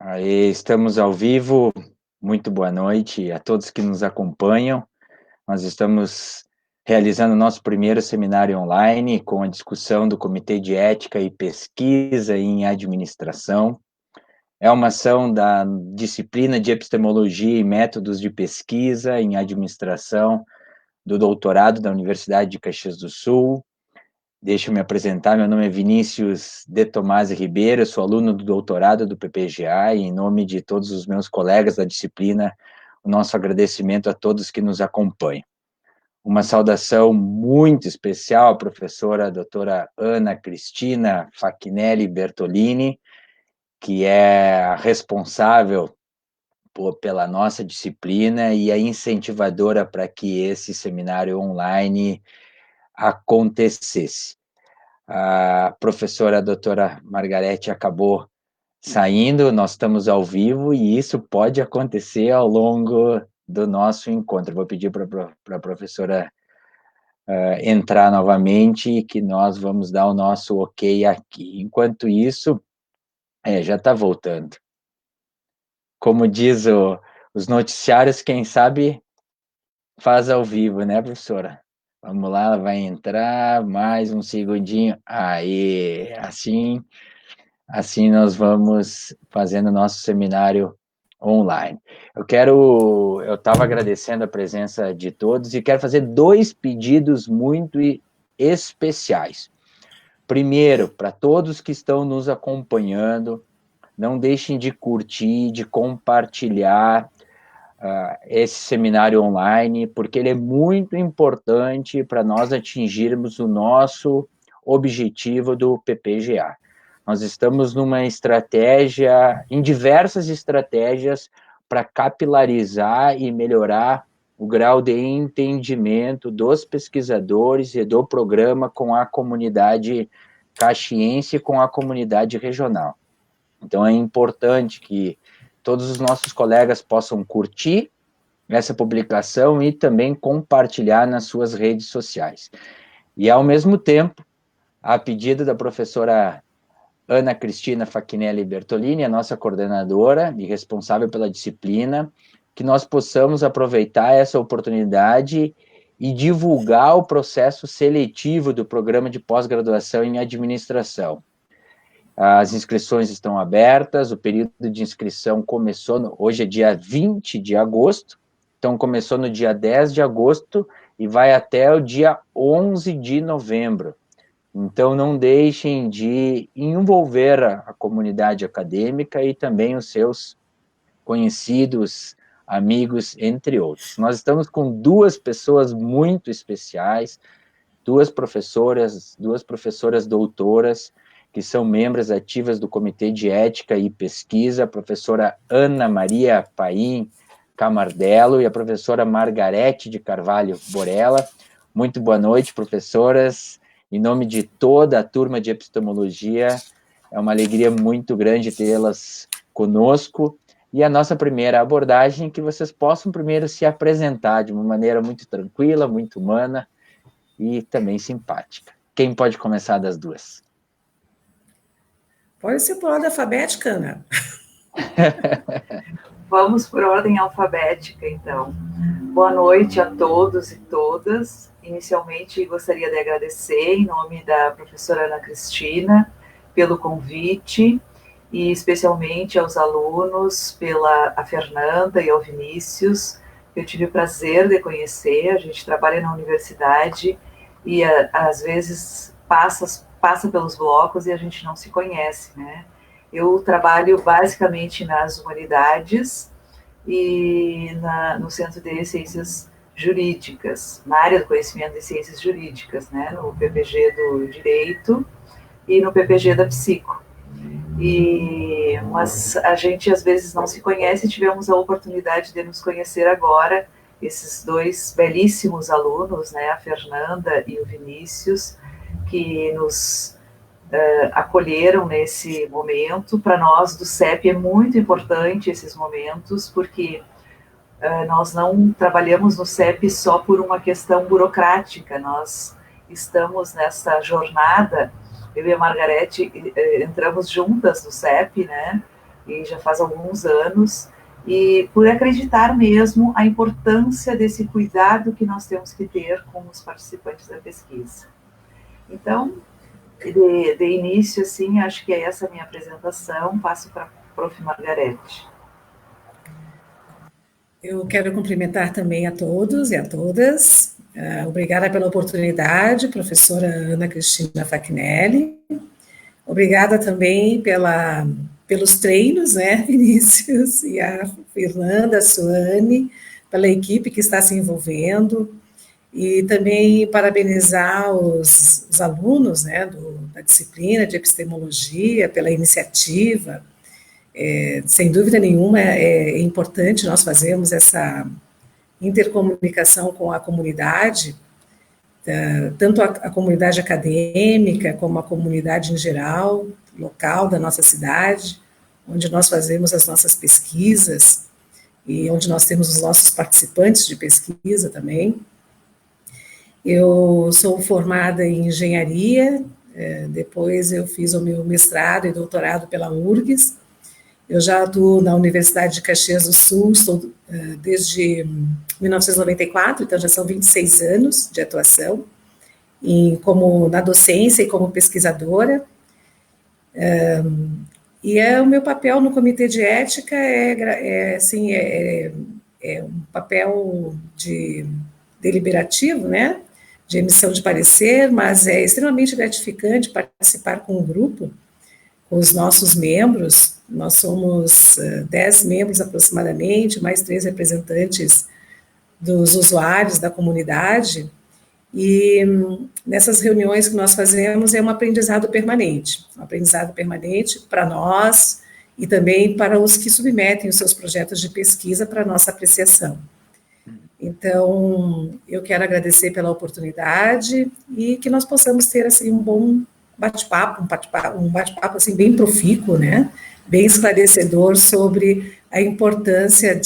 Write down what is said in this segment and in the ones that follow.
Aí, estamos ao vivo. Muito boa noite a todos que nos acompanham. Nós estamos realizando o nosso primeiro seminário online com a discussão do Comitê de Ética e Pesquisa em Administração. É uma ação da disciplina de Epistemologia e Métodos de Pesquisa em Administração do doutorado da Universidade de Caxias do Sul. Deixa eu me apresentar, meu nome é Vinícius de Tomás Ribeiro, eu sou aluno do doutorado do PPGA e em nome de todos os meus colegas da disciplina, o nosso agradecimento a todos que nos acompanham. Uma saudação muito especial à professora a doutora Ana Cristina Fachinelli Bertolini, que é a responsável pela nossa disciplina e a incentivadora para que esse seminário online acontecesse. A professora a doutora Margarete acabou saindo, nós estamos ao vivo e isso pode acontecer ao longo do nosso encontro. Vou pedir para a professora entrar novamente e que nós vamos dar o nosso ok aqui. Enquanto isso, já está voltando. Como diz os noticiários, quem sabe faz ao vivo, né, professora? Vamos lá, ela vai entrar, mais um segundinho. Aí, assim nós vamos fazendo nosso seminário online. Eu estava agradecendo a presença de todos e quero fazer 2 pedidos muito especiais. Primeiro, para todos que estão nos acompanhando, não deixem de curtir, de compartilhar esse seminário online, porque ele é muito importante para nós atingirmos o nosso objetivo do PPGA. Nós estamos numa estratégia, em diversas estratégias para capilarizar e melhorar o grau de entendimento dos pesquisadores e do programa com a comunidade caxiense e com a comunidade regional. Então, é importante que todos os nossos colegas possam curtir essa publicação e também compartilhar nas suas redes sociais. E, ao mesmo tempo, a pedido da professora Ana Cristina Fachinelli Bertolini, a nossa coordenadora e responsável pela disciplina, que nós possamos aproveitar essa oportunidade e divulgar o processo seletivo do programa de pós-graduação em administração. As inscrições estão abertas, o período de inscrição começou, hoje é dia 20 de agosto, então começou no dia 10 de agosto e vai até o dia 11 de novembro. Então, não deixem de envolver a comunidade acadêmica e também os seus conhecidos, amigos, entre outros. Nós estamos com 2 pessoas muito especiais, 2 professoras doutoras, que são membros ativas do Comitê de Ética e Pesquisa, a professora Ana Maria Paim Camardello e a professora Margarete de Carvalho Borella. Muito boa noite, professoras. Em nome de toda a turma de epistemologia, é uma alegria muito grande tê-las conosco. E a nossa primeira abordagem é que vocês possam primeiro se apresentar de uma maneira muito tranquila, muito humana e também simpática. Quem pode começar das 2? Pode ser por ordem alfabética, Ana. Vamos por ordem alfabética, então. Boa noite a todos e todas. Inicialmente, gostaria de agradecer, em nome da professora Ana Cristina, pelo convite, e especialmente aos alunos, a Fernanda e ao Vinícius, que eu tive o prazer de conhecer. A gente trabalha na universidade e, às vezes, passa pelos blocos e a gente não se conhece, né? Eu trabalho basicamente nas humanidades e no Centro de Ciências Jurídicas, na área do conhecimento de ciências jurídicas, né, no PPG do Direito e no PPG da Psico. Mas a gente às vezes não se conhece e tivemos a oportunidade de nos conhecer agora, esses 2 belíssimos alunos, né, a Fernanda e o Vinícius, que nos acolheram nesse momento. Para nós do CEP é muito importante esses momentos, porque nós não trabalhamos no CEP só por uma questão burocrática, nós estamos nessa jornada, eu e a Margarete entramos juntas no CEP, né, e já faz alguns anos, e por acreditar mesmo a importância desse cuidado que nós temos que ter com os participantes da pesquisa. Então, de início, assim, acho que é essa a minha apresentação, passo para a Prof. Margarete. Eu quero cumprimentar também a todos e a todas. Obrigada pela oportunidade, professora Ana Cristina Facchinielli. Obrigada também pelos treinos, né, Vinícius e a Fernanda, a Suane, pela equipe que está se envolvendo, e também parabenizar os alunos, né, da disciplina de epistemologia pela iniciativa. Sem dúvida nenhuma, é importante nós fazermos essa intercomunicação com a comunidade, tanto a comunidade acadêmica, como a comunidade em geral, local da nossa cidade, onde nós fazemos as nossas pesquisas, e onde nós temos os nossos participantes de pesquisa também. Eu sou formada em engenharia, depois eu fiz o meu mestrado e doutorado pela URGS. Eu já atuo na Universidade de Caxias do Sul, estou desde 1994, então já são 26 anos de atuação, como na docência e como pesquisadora. E o meu papel no Comitê de Ética é um papel deliberativo, né, de emissão de parecer, mas é extremamente gratificante participar com o grupo, com os nossos membros. Nós somos 10 membros aproximadamente, mais 3 representantes dos usuários da comunidade, e nessas reuniões que nós fazemos é um aprendizado permanente para nós e também para os que submetem os seus projetos de pesquisa para nossa apreciação. Então, eu quero agradecer pela oportunidade e que nós possamos ter assim um bom bate-papo, um bate-papo assim bem profícuo, né? Bem esclarecedor sobre a importância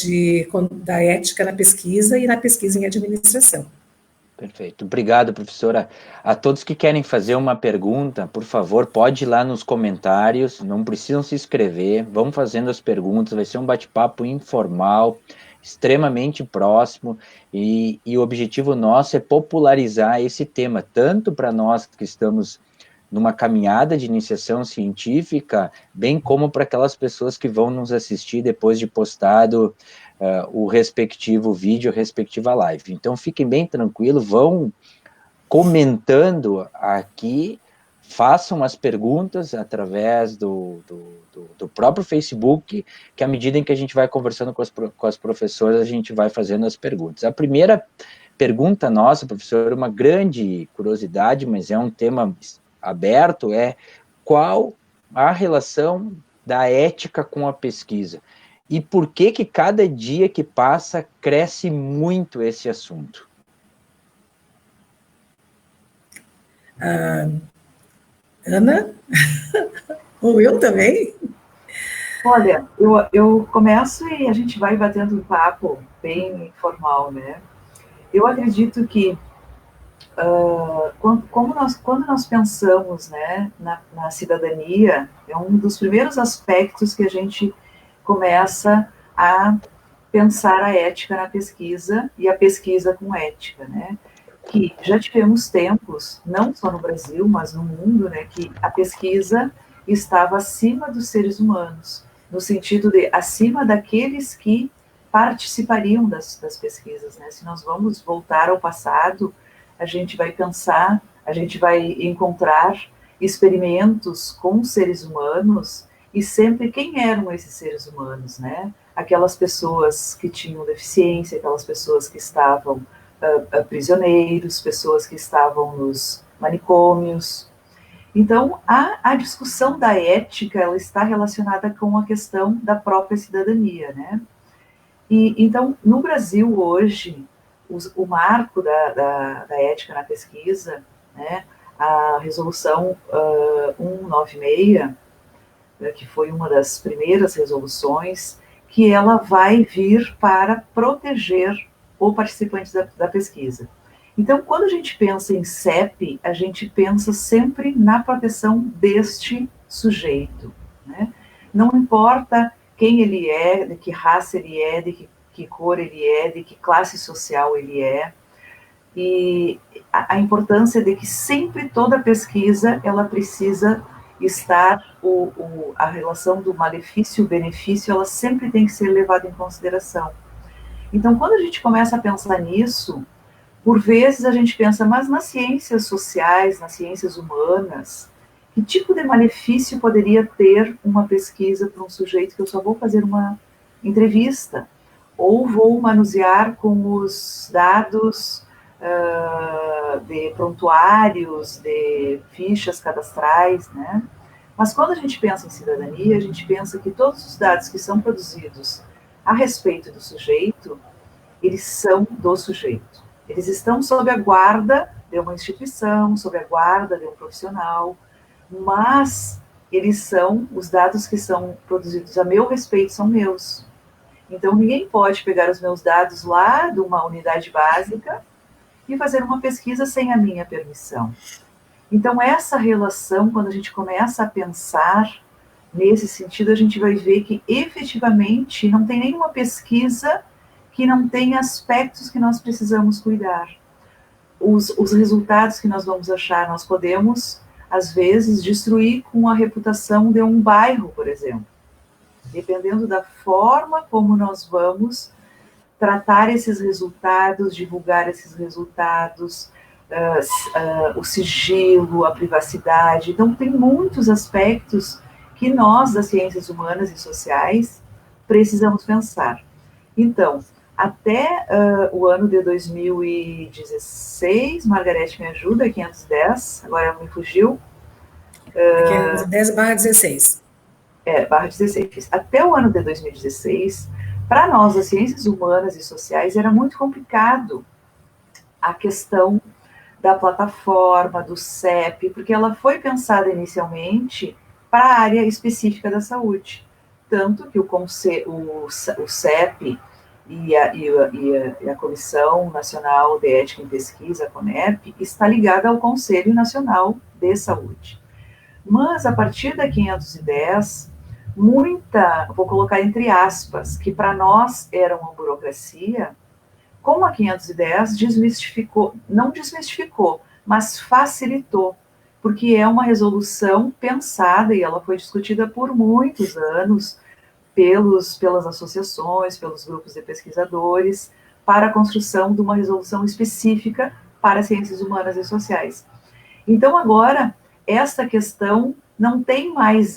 da ética na pesquisa e na pesquisa em administração. Perfeito. Obrigado, professora. A todos que querem fazer uma pergunta, por favor, pode ir lá nos comentários, não precisam se inscrever, vão fazendo as perguntas, vai ser um bate-papo informal, extremamente próximo, e o objetivo nosso é popularizar esse tema, tanto para nós que estamos numa caminhada de iniciação científica, bem como para aquelas pessoas que vão nos assistir depois de postado o respectivo vídeo, a respectiva live. Então, fiquem bem tranquilos, vão comentando aqui, façam as perguntas através do próprio Facebook, que à medida em que a gente vai conversando com as professoras, a gente vai fazendo as perguntas. A primeira pergunta nossa, professora, uma grande curiosidade, mas é um tema aberto, é qual a relação da ética com a pesquisa? E por que cada dia que passa cresce muito esse assunto? Ana? Ou eu também? Olha, eu começo e a gente vai batendo um papo bem informal, né? Eu acredito que quando nós pensamos, né, na cidadania, é um dos primeiros aspectos que a gente começa a pensar a ética na pesquisa e a pesquisa com ética, né? Que já tivemos tempos, não só no Brasil, mas no mundo, né, que a pesquisa estava acima dos seres humanos, no sentido de acima daqueles que participariam das pesquisas, né? Se nós vamos voltar ao passado, a gente vai pensar, a gente vai encontrar experimentos com seres humanos, e sempre quem eram esses seres humanos, né? Aquelas pessoas que tinham deficiência, aquelas pessoas que estavam prisioneiros, pessoas que estavam nos manicômios. Então, a discussão da ética, ela está relacionada com a questão da própria cidadania, né? E, então, no Brasil, hoje, o marco da ética na pesquisa, né, a resolução 196, que foi uma das primeiras resoluções, que ela vai vir para proteger o participante da pesquisa. Então, quando a gente pensa em CEP, a gente pensa sempre na proteção deste sujeito, né? não importa quem ele é, de que raça ele é, de que cor ele é, de que classe social ele é, e a importância de que sempre toda pesquisa, ela precisa estar, a relação do malefício-benefício, ela sempre tem que ser levada em consideração. Então, quando a gente começa a pensar nisso, por vezes a gente pensa, mas nas ciências sociais, nas ciências humanas, que tipo de malefício poderia ter uma pesquisa para um sujeito que eu só vou fazer uma entrevista? Ou vou manusear com os dados de prontuários, de fichas cadastrais, né? Mas quando a gente pensa em cidadania, a gente pensa que todos os dados que são produzidos a respeito do sujeito, eles são do sujeito. Eles estão sob a guarda de uma instituição, sob a guarda de um profissional, mas eles são, os dados que são produzidos a meu respeito são meus. Então, ninguém pode pegar os meus dados lá de uma unidade básica e fazer uma pesquisa sem a minha permissão. Então, essa relação, quando a gente começa a pensar nesse sentido, a gente vai ver que, efetivamente, não tem nenhuma pesquisa que não tenha aspectos que nós precisamos cuidar. Os resultados que nós vamos achar, nós podemos, às vezes, destruir com a reputação de um bairro, por exemplo. Dependendo da forma como nós vamos tratar esses resultados, divulgar esses resultados, o sigilo, a privacidade. Então, tem muitos aspectos que nós, das ciências humanas e sociais, precisamos pensar. Então, até o ano de 2016, Margarete me ajuda, 510, agora me fugiu. 510/16. Barra 16. Até o ano de 2016, para nós, as ciências humanas e sociais, era muito complicado a questão da plataforma, do CEP, porque ela foi pensada inicialmente para a área específica da saúde. Tanto que o CEP e a Comissão Nacional de Ética em Pesquisa, a CONEP, está ligada ao Conselho Nacional de Saúde. Mas, a partir da 510, vou colocar entre aspas, que para nós era uma burocracia, como a 510 não desmistificou, mas facilitou, porque é uma resolução pensada, e ela foi discutida por muitos anos pelas associações, pelos grupos de pesquisadores, para a construção de uma resolução específica para ciências humanas e sociais. Então, agora, esta questão não tem mais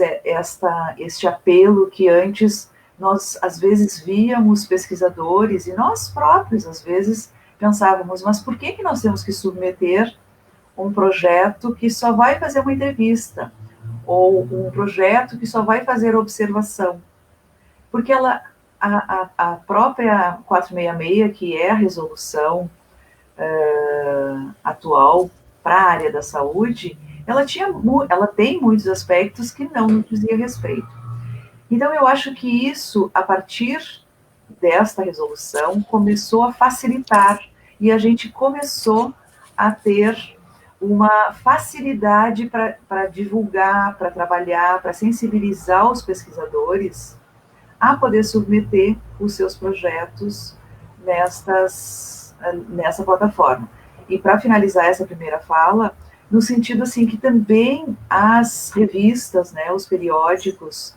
este apelo que antes nós, às vezes, víamos pesquisadores, e nós próprios, às vezes, pensávamos, mas por que nós temos que submeter um projeto que só vai fazer uma entrevista, ou um projeto que só vai fazer observação? Porque a própria 466, que é a resolução atual para a área da saúde, ela tem muitos aspectos que não nos dizia respeito. Então, eu acho que isso, a partir desta resolução, começou a facilitar, e a gente começou a ter uma facilidade para divulgar, para trabalhar, para sensibilizar os pesquisadores a poder submeter os seus projetos nessa plataforma. E para finalizar essa primeira fala, no sentido assim que também as revistas, né, os periódicos,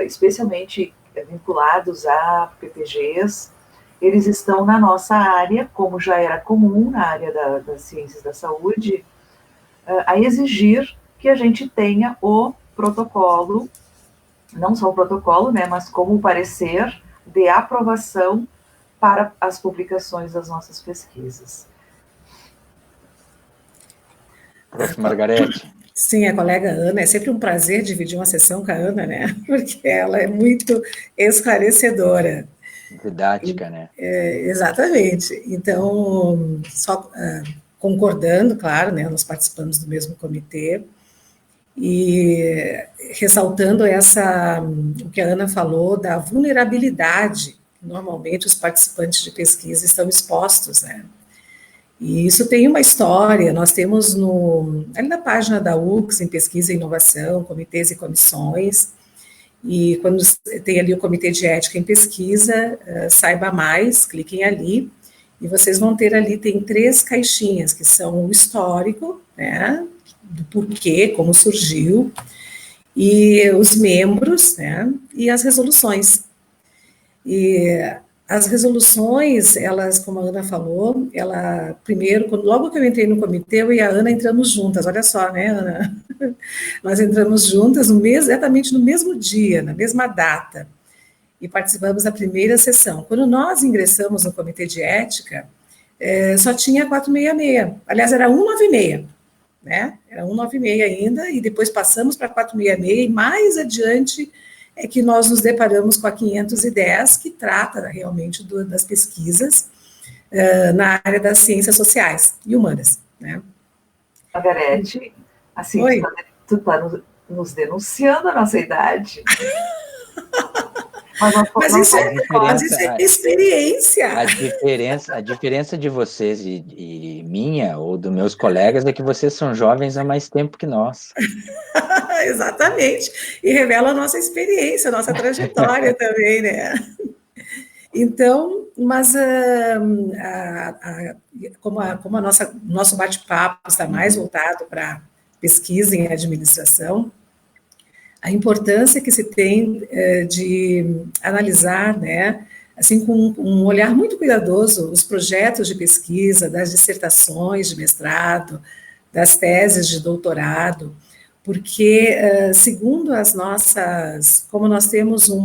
especialmente vinculados a PPGs, eles estão na nossa área, como já era comum na área das ciências da saúde, a exigir que a gente tenha o protocolo, não só o protocolo, né, mas como o parecer de aprovação para as publicações das nossas pesquisas. Professor Margarete. Sim, a colega Ana, é sempre um prazer dividir uma sessão com a Ana, né? Porque ela é muito esclarecedora. Didática, né? Exatamente. Então, só concordando, claro, né? Nós participamos do mesmo comitê, e ressaltando o que a Ana falou da vulnerabilidade que normalmente os participantes de pesquisa estão expostos, né? E isso tem uma história, nós temos ali na página da UX, em Pesquisa e Inovação, Comitês e Comissões, E quando tem ali o Comitê de Ética em Pesquisa, saiba mais, cliquem ali, e vocês vão ter ali, tem 3 caixinhas, que são o histórico, né, do porquê, como surgiu, e os membros, né, e as resoluções. E as resoluções, elas, como a Ana falou, ela, primeiro, logo que eu entrei no comitê, eu e a Ana entramos juntas, olha só, né, Ana? Nós entramos juntas exatamente no mesmo dia, na mesma data, e participamos da primeira sessão. Quando nós ingressamos no Comitê de Ética, só tinha 466, aliás, era 196, né? Era 196 ainda, e depois passamos para 466, e mais adiante é que nós nos deparamos com a 510, que trata realmente das pesquisas na área das ciências sociais e humanas, né? Margarete, assim, tu tá nos denunciando a nossa idade. Mas isso é experiência. A diferença de vocês e minha, ou dos meus colegas, é que vocês são jovens há mais tempo que nós. Exatamente. E revela a nossa experiência, a nossa trajetória também, né? Então, mas como o nosso bate-papo está mais voltado para pesquisa em administração, a importância que se tem de analisar, né, assim, com um olhar muito cuidadoso, os projetos de pesquisa, das dissertações de mestrado, das teses de doutorado, porque, segundo as nossas, como nós temos um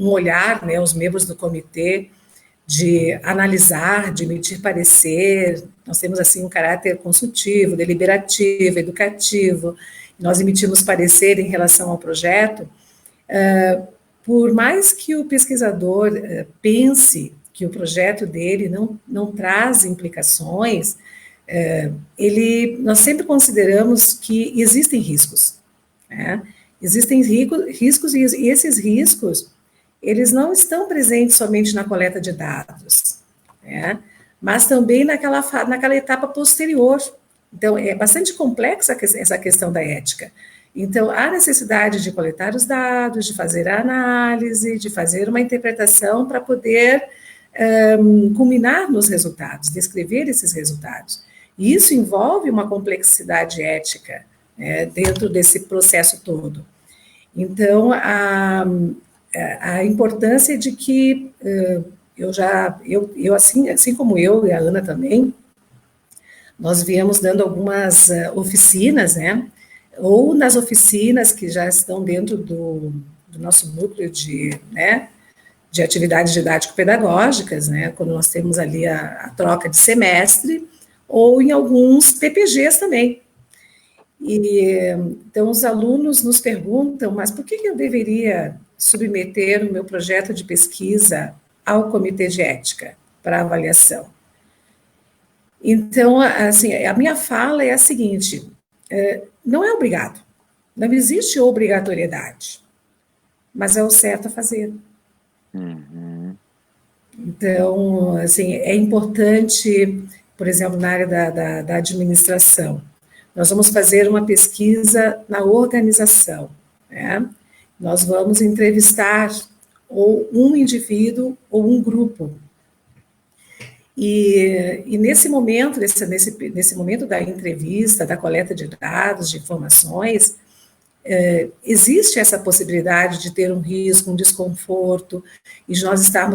olhar, né, os membros do comitê, de analisar, de emitir parecer, nós temos, assim, um caráter consultivo, deliberativo, educativo, nós emitimos parecer em relação ao projeto, por mais que o pesquisador pense que o projeto dele não traz implicações, nós sempre consideramos que existem riscos, né? Existem riscos, e esses riscos, eles não estão presentes somente na coleta de dados, né? Mas também naquela etapa posterior. Então, é bastante complexa essa questão da ética. Então, há necessidade de coletar os dados, de fazer a análise, de fazer uma interpretação para poder culminar nos resultados, descrever esses resultados. E isso envolve uma complexidade ética, né, dentro desse processo todo. Então, a importância de que eu assim como eu e a Ana também, nós viemos dando algumas oficinas, né, ou nas oficinas que já estão dentro do nosso núcleo de atividades didático-pedagógicas, né, quando nós temos ali a troca de semestre, ou em alguns PPGs também. Então, os alunos nos perguntam, mas por que eu deveria submeter o meu projeto de pesquisa ao Comitê de Ética para avaliação? Então, assim, a minha fala é a seguinte, não é obrigado, não existe obrigatoriedade, mas é o certo a fazer. Uhum. Então, assim, é importante, por exemplo, na área da administração, nós vamos fazer uma pesquisa na organização, né? Nós vamos entrevistar ou um indivíduo ou um grupo. E nesse momento, nesse momento da entrevista, da coleta de dados, de informações, existe essa possibilidade de ter um risco, um desconforto, e de nós estar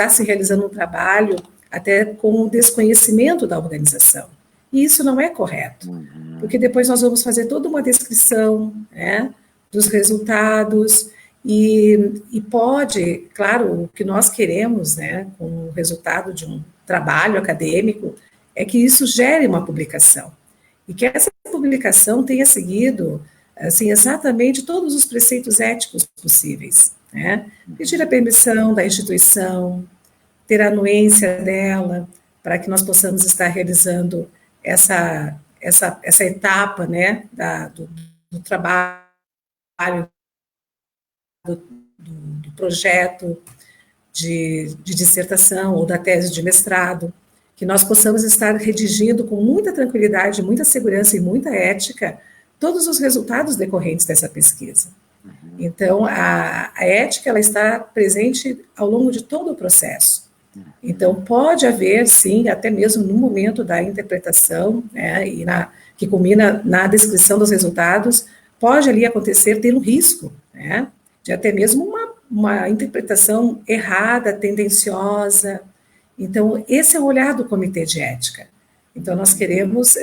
se realizando um trabalho até com o desconhecimento da organização. E isso não é correto, porque depois nós vamos fazer toda uma descrição, né, dos resultados, e pode, claro, o que nós queremos, né, com o resultado de um trabalho acadêmico, é que isso gere uma publicação, e que essa publicação tenha seguido, assim, exatamente todos os preceitos éticos possíveis, né, pedir a permissão da instituição, ter a anuência dela, para que nós possamos estar realizando essa etapa, né, do trabalho, do projeto de dissertação ou da tese de mestrado, que nós possamos estar redigindo com muita tranquilidade, muita segurança e muita ética, todos os resultados decorrentes dessa pesquisa. Então, a ética ela está presente ao longo de todo o processo. Então, pode haver, sim, até mesmo no momento da interpretação, né, que culmina na descrição dos resultados, pode ali acontecer, ter um risco, né, de até mesmo uma interpretação errada, tendenciosa. Então, esse é o olhar do Comitê de Ética. Então, nós queremos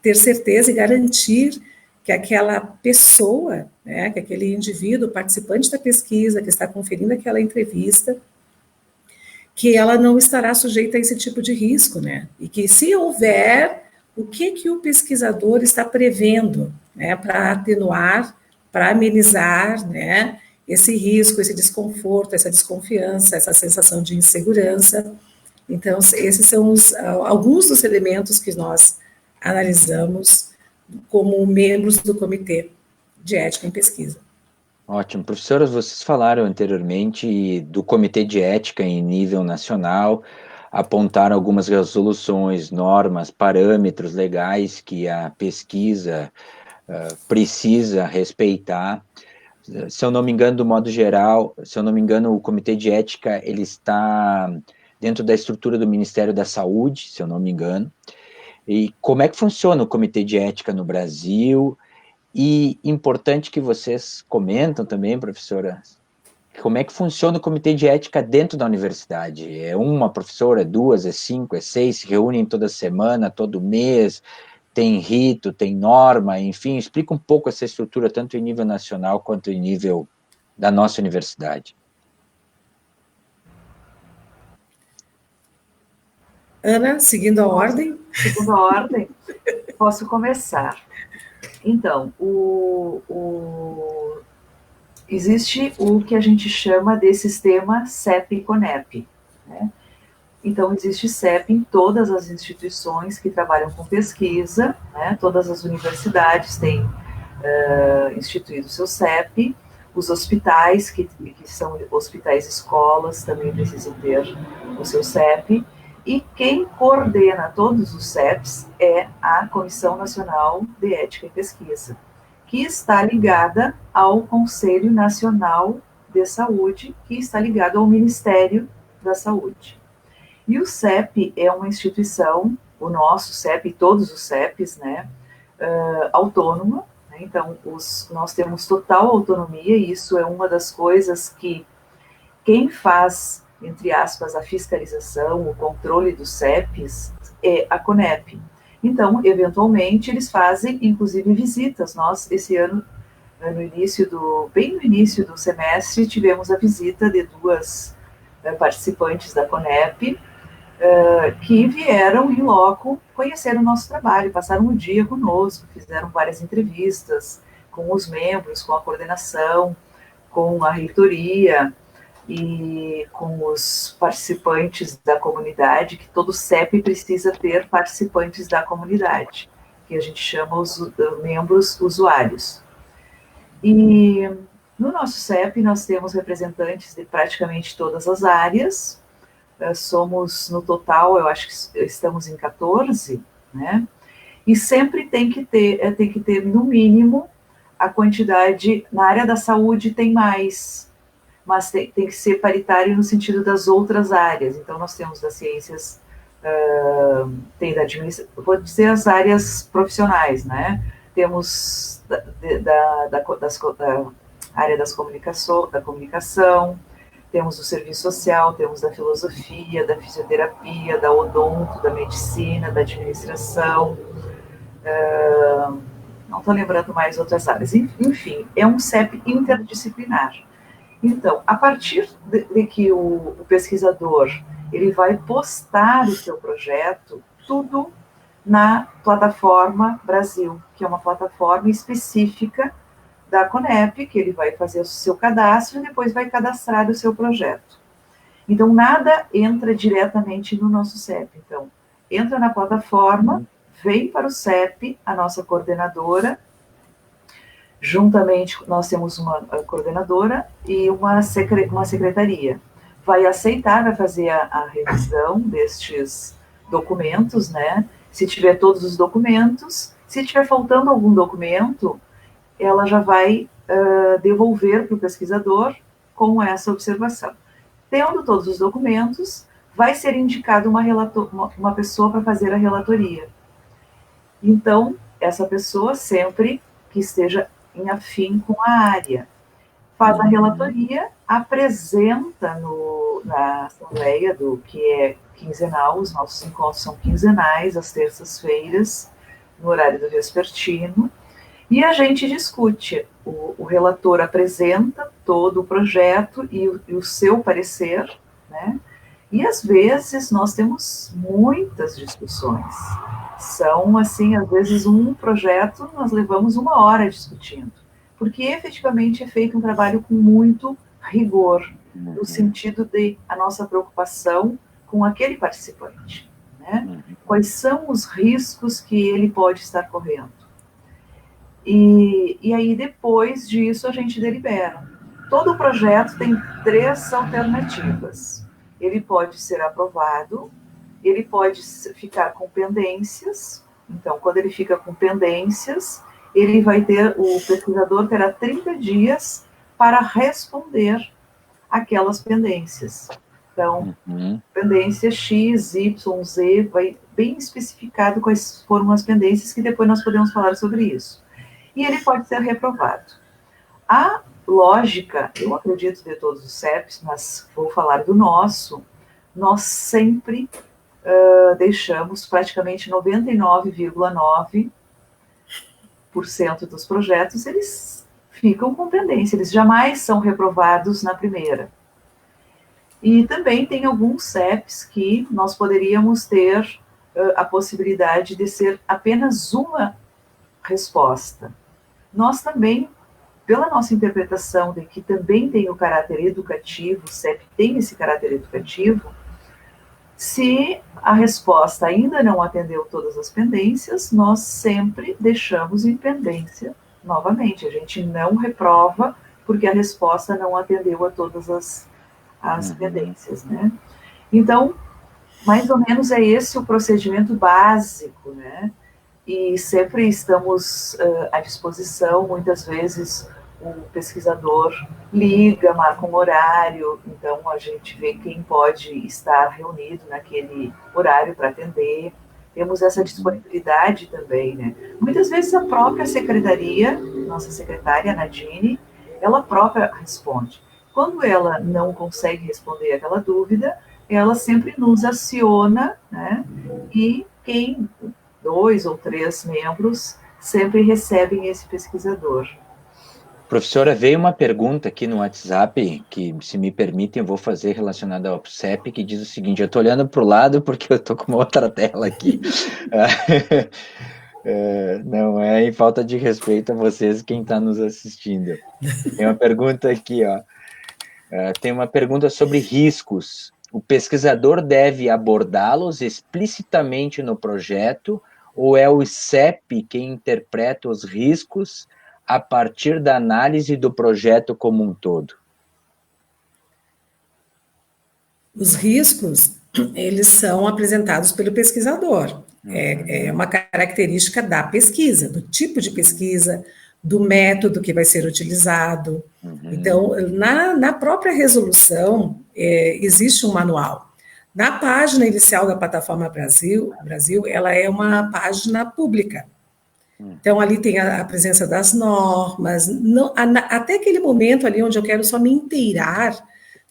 ter certeza e garantir que aquela pessoa, né, que aquele indivíduo, participante da pesquisa, que está conferindo aquela entrevista, que ela não estará sujeita a esse tipo de risco, né? E que, se houver, o que o pesquisador está prevendo, né, para atenuar, para amenizar, né, esse risco, esse desconforto, essa desconfiança, essa sensação de insegurança. Então, esses são alguns dos elementos que nós analisamos como membros do Comitê de Ética em Pesquisa. Ótimo. Professoras, vocês falaram anteriormente do Comitê de Ética em nível nacional, apontaram algumas resoluções, normas, parâmetros legais que a pesquisa precisa respeitar. Se eu não me engano, do modo geral, se eu não me engano, o Comitê de Ética ele está dentro da estrutura do Ministério da Saúde, se eu não me engano. E como é que funciona o Comitê de Ética no Brasil? E importante que vocês comentam também, professora, como é que funciona o Comitê de Ética dentro da universidade? É uma professora, é duas, é cinco, é seis, se reúnem toda semana, todo mês, tem rito, tem norma, enfim, explica um pouco essa estrutura, tanto em nível nacional quanto em nível da nossa universidade. Ana, seguindo a ordem? Seguindo a ordem, posso começar. Então, existe o que a gente chama de sistema CEP e CONEP, né? Então, existe CEP em todas as instituições que trabalham com pesquisa, né? Todas as universidades têm instituído o seu CEP, os hospitais, que são hospitais escolas, também precisam ter o seu CEP, e quem coordena todos os CEPs é a Comissão Nacional de Ética e Pesquisa, que está ligada ao Conselho Nacional de Saúde, que está ligado ao Ministério da Saúde. E o CEP é uma instituição, o nosso CEP e todos os CEPs, né, autônoma, né? Então, nós temos total autonomia, e isso é uma das coisas que quem faz, entre aspas, a fiscalização, o controle dos CEPs, é a CONEP. Então, eventualmente, eles fazem, inclusive, visitas. Nós, esse ano, bem no início do semestre, tivemos a visita de duas participantes da CONEP, que vieram em loco conhecer o nosso trabalho, passaram um dia conosco, fizeram várias entrevistas com os membros, com a coordenação, com a reitoria e com os participantes da comunidade, que todo CEP precisa ter participantes da comunidade, que a gente chama os membros usuários. E no nosso CEP nós temos representantes de praticamente todas as áreas. Somos, no total, eu acho que estamos em 14, né? E sempre tem que ter, no mínimo, a quantidade. Na área da saúde tem mais, mas tem que ser paritário no sentido das outras áreas. Então, nós temos das ciências, tem da administração, vou dizer as áreas profissionais, né? Temos da área da comunicação, temos o serviço social, temos da filosofia, da fisioterapia, da odonto, da medicina, da administração, não estou lembrando mais outras áreas. Enfim, é um CEP interdisciplinar. Então, a partir de que o pesquisador ele vai postar o seu projeto, tudo na plataforma Brasil, que é uma plataforma específica da CONEP, que ele vai fazer o seu cadastro e depois vai cadastrar o seu projeto. Então, nada entra diretamente no nosso CEP. Então, entra na plataforma, vem para o CEP, a nossa coordenadora, juntamente, nós temos uma coordenadora e uma secretaria. Vai aceitar, vai fazer a revisão destes documentos, né? Se tiver todos os documentos, Se tiver faltando algum documento, ela já vai devolver para o pesquisador com essa observação. Tendo todos os documentos, vai ser indicado uma pessoa para fazer a relatoria. Então, essa pessoa sempre que esteja em afim com a área. Faz a relatoria, apresenta na assembleia, que é quinzenal, os nossos encontros são quinzenais, às terças-feiras, no horário do vespertino, e a gente discute. O relator apresenta todo o projeto e o seu parecer, né? E às vezes nós temos muitas discussões. São, assim, às vezes um projeto nós levamos 1 hora discutindo, porque efetivamente é feito um trabalho com muito rigor, no sentido de a nossa preocupação com aquele participante, né? Quais são os riscos que ele pode estar correndo. E aí, depois disso, a gente delibera. Todo o projeto tem 3 alternativas. Ele pode ser aprovado, ele pode ficar com pendências. Então, quando ele fica com pendências, o pesquisador terá 30 dias para responder aquelas pendências. Então, pendência X, Y, Z, vai bem especificado quais foram as pendências, que depois nós podemos falar sobre isso. E ele pode ser reprovado. A lógica, eu acredito, de todos os CEPs, mas vou falar do nosso, nós sempre deixamos praticamente 99,9% dos projetos, eles ficam com pendência, eles jamais são reprovados na primeira. E também tem alguns CEPs que nós poderíamos ter a possibilidade de ser apenas uma resposta. Nós também, pela nossa interpretação de que também tem o caráter educativo, o CEP tem esse caráter educativo, se a resposta ainda não atendeu todas as pendências, nós sempre deixamos em pendência novamente. A gente não reprova porque a resposta não atendeu a todas as pendências, né? Então, mais ou menos é esse o procedimento básico, né? E sempre estamos à disposição. Muitas vezes o pesquisador liga, marca um horário, então a gente vê quem pode estar reunido naquele horário para atender. Temos essa disponibilidade também, né? Muitas vezes a própria secretaria, nossa secretária, Nadine, ela própria responde. Quando ela não consegue responder aquela dúvida, ela sempre nos aciona, né? E 2 ou 3 membros sempre recebem esse pesquisador. Professora, veio uma pergunta aqui no WhatsApp, que, se me permitem, eu vou fazer relacionada ao CEP, que diz o seguinte: eu estou olhando para o lado porque eu estou com uma outra tela aqui. Não é em falta de respeito a vocês, quem está nos assistindo. Tem uma pergunta aqui, ó. Tem uma pergunta sobre riscos. O pesquisador deve abordá-los explicitamente no projeto, ou é o CEP quem interpreta os riscos a partir da análise do projeto como um todo? Os riscos, eles são apresentados pelo pesquisador. É uma característica da pesquisa, do tipo de pesquisa, do método que vai ser utilizado. Então, na própria resolução, existe um manual. Na página inicial da Plataforma Brasil, ela é uma página pública. Então, ali tem a presença das normas, até aquele momento ali onde eu quero só me inteirar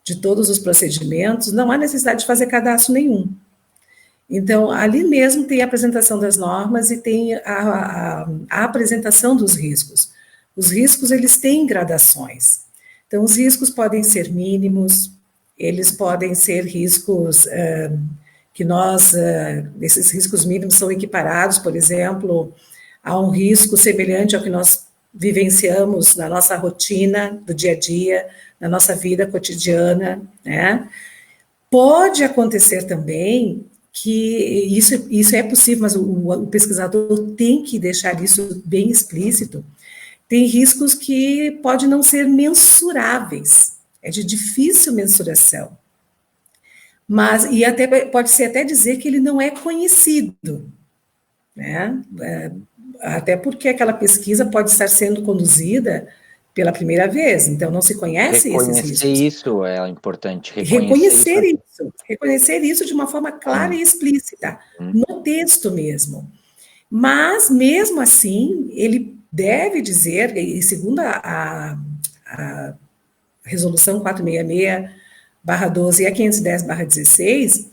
de todos os procedimentos, não há necessidade de fazer cadastro nenhum. Então, ali mesmo tem a apresentação das normas e tem a apresentação dos riscos. Os riscos, eles têm gradações. Então, os riscos podem ser mínimos, eles podem ser riscos que esses riscos mínimos são equiparados, por exemplo, a um risco semelhante ao que nós vivenciamos na nossa rotina do dia a dia, na nossa vida cotidiana, né? Pode acontecer também que isso é possível, mas o pesquisador tem que deixar isso bem explícito. Tem riscos que podem não ser mensuráveis, é de difícil mensuração. E pode-se até dizer que ele não é conhecido, né? até porque aquela pesquisa pode estar sendo conduzida pela primeira vez, então não se conhece esses riscos. Reconhecer isso é importante, reconhecer isso de uma forma clara e explícita, no texto mesmo. Mas, mesmo assim, ele deve dizer, e segundo a Resolução 466/12 e a 510/16,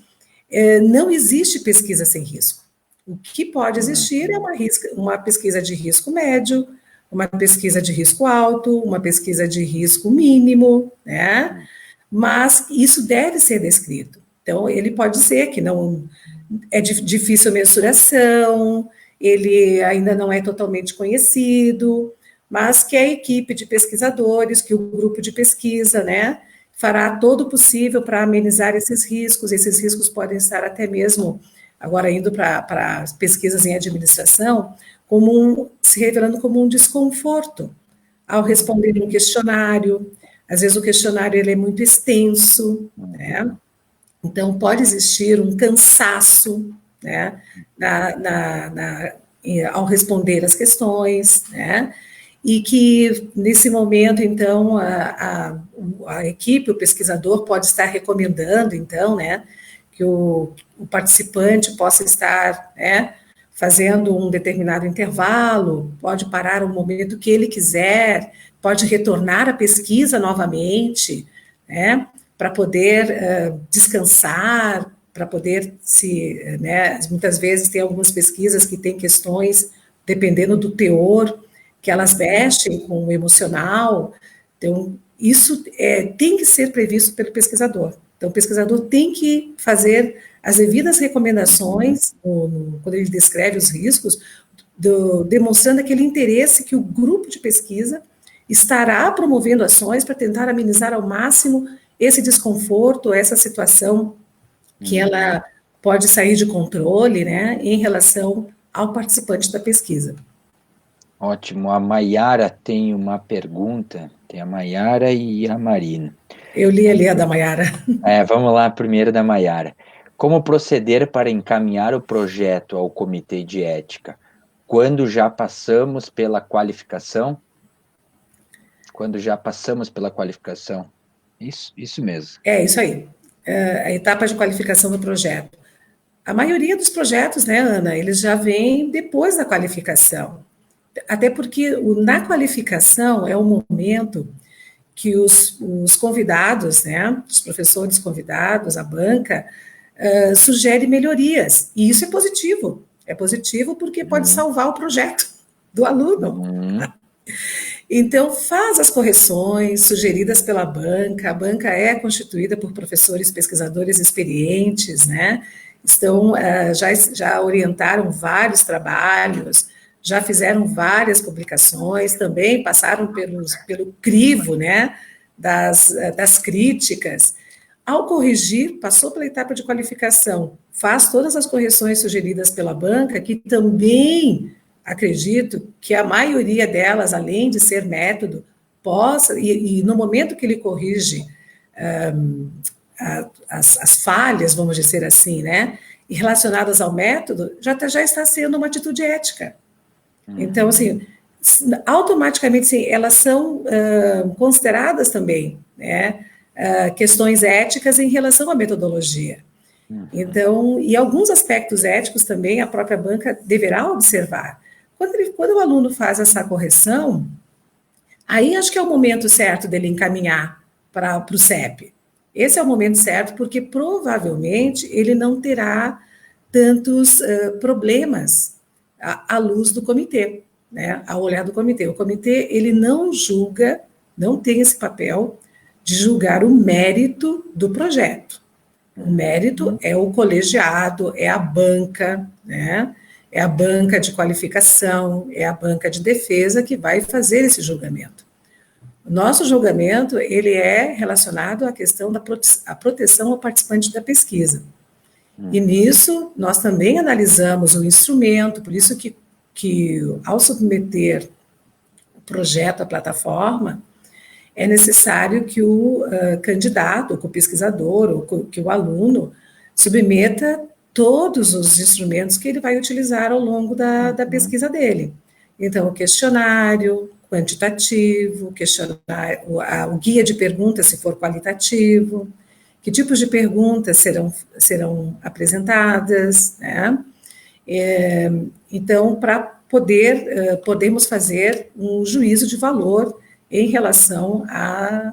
não existe pesquisa sem risco. O que pode existir é uma pesquisa de risco médio, uma pesquisa de risco alto, uma pesquisa de risco mínimo, né? Mas isso deve ser descrito. Então, ele pode dizer que não é de difícil mensuração, ele ainda não é totalmente conhecido, mas que a equipe de pesquisadores, que o grupo de pesquisa, né, fará todo o possível para amenizar esses riscos podem estar até mesmo, agora indo para as pesquisas em administração, se revelando como um desconforto ao responder um questionário. Às vezes o questionário ele é muito extenso, né? Então pode existir um cansaço, né, ao responder as questões, né? E que, nesse momento, então, a equipe, o pesquisador, pode estar recomendando, então, né, que o participante possa estar, né, fazendo um determinado intervalo, pode parar o momento que ele quiser, pode retornar à pesquisa novamente, né, para poder descansar, para poder né, muitas vezes tem algumas pesquisas que têm questões, dependendo do teor, que elas mexem com o emocional, então isso tem que ser previsto pelo pesquisador. Então o pesquisador tem que fazer as devidas recomendações, quando ele descreve os riscos, demonstrando aquele interesse que o grupo de pesquisa estará promovendo ações para tentar amenizar ao máximo esse desconforto, essa situação que ela pode sair de controle, né, em relação ao participante da pesquisa. Ótimo. A Maiara tem uma pergunta, tem a Maiara e a Marina. Eu li ali a da Maiara. Vamos lá, primeiro da Maiara. Como proceder para encaminhar o projeto ao Comitê de Ética? Quando já passamos pela qualificação? Quando já passamos pela qualificação. Isso mesmo. É, isso aí. A etapa de qualificação do projeto. A maioria dos projetos, né, Ana, eles já vêm depois da qualificação. Até porque na qualificação é o momento que os convidados, né, os professores convidados, a banca, sugere melhorias. E isso é positivo. É positivo porque pode salvar o projeto do aluno. Então, faz as correções sugeridas pela banca. A banca é constituída por professores pesquisadores experientes, né? Já orientaram vários trabalhos, já fizeram várias publicações, também passaram pelo crivo, né, das críticas. Ao corrigir, passou pela etapa de qualificação, faz todas as correções sugeridas pela banca, que também acredito que a maioria delas, além de ser método, possa, e no momento que ele corrige as falhas, vamos dizer assim, né, e relacionadas ao método, já está sendo uma atitude ética. Então, assim, automaticamente, sim, elas são consideradas também, né, questões éticas em relação à metodologia. Então, e alguns aspectos éticos também a própria banca deverá observar. Quando o aluno faz essa correção, aí acho que é o momento certo dele encaminhar para o CEP. Esse é o momento certo, porque provavelmente ele não terá tantos problemas à luz do comitê, né, ao olhar do comitê. O comitê, ele não julga, não tem esse papel de julgar o mérito do projeto. O mérito é o colegiado, é a banca, né, é a banca de qualificação, é a banca de defesa que vai fazer esse julgamento. O nosso julgamento, ele é relacionado à questão da proteção ao participante da pesquisa. E nisso, nós também analisamos o instrumento, por isso que ao submeter o projeto à plataforma, é necessário que o candidato, que o pesquisador, ou que o aluno submeta todos os instrumentos que ele vai utilizar ao longo da pesquisa dele. Então, o questionário quantitativo, o guia de perguntas, se for qualitativo, que tipos de perguntas serão apresentadas, né? Então, para podermos fazer um juízo de valor em relação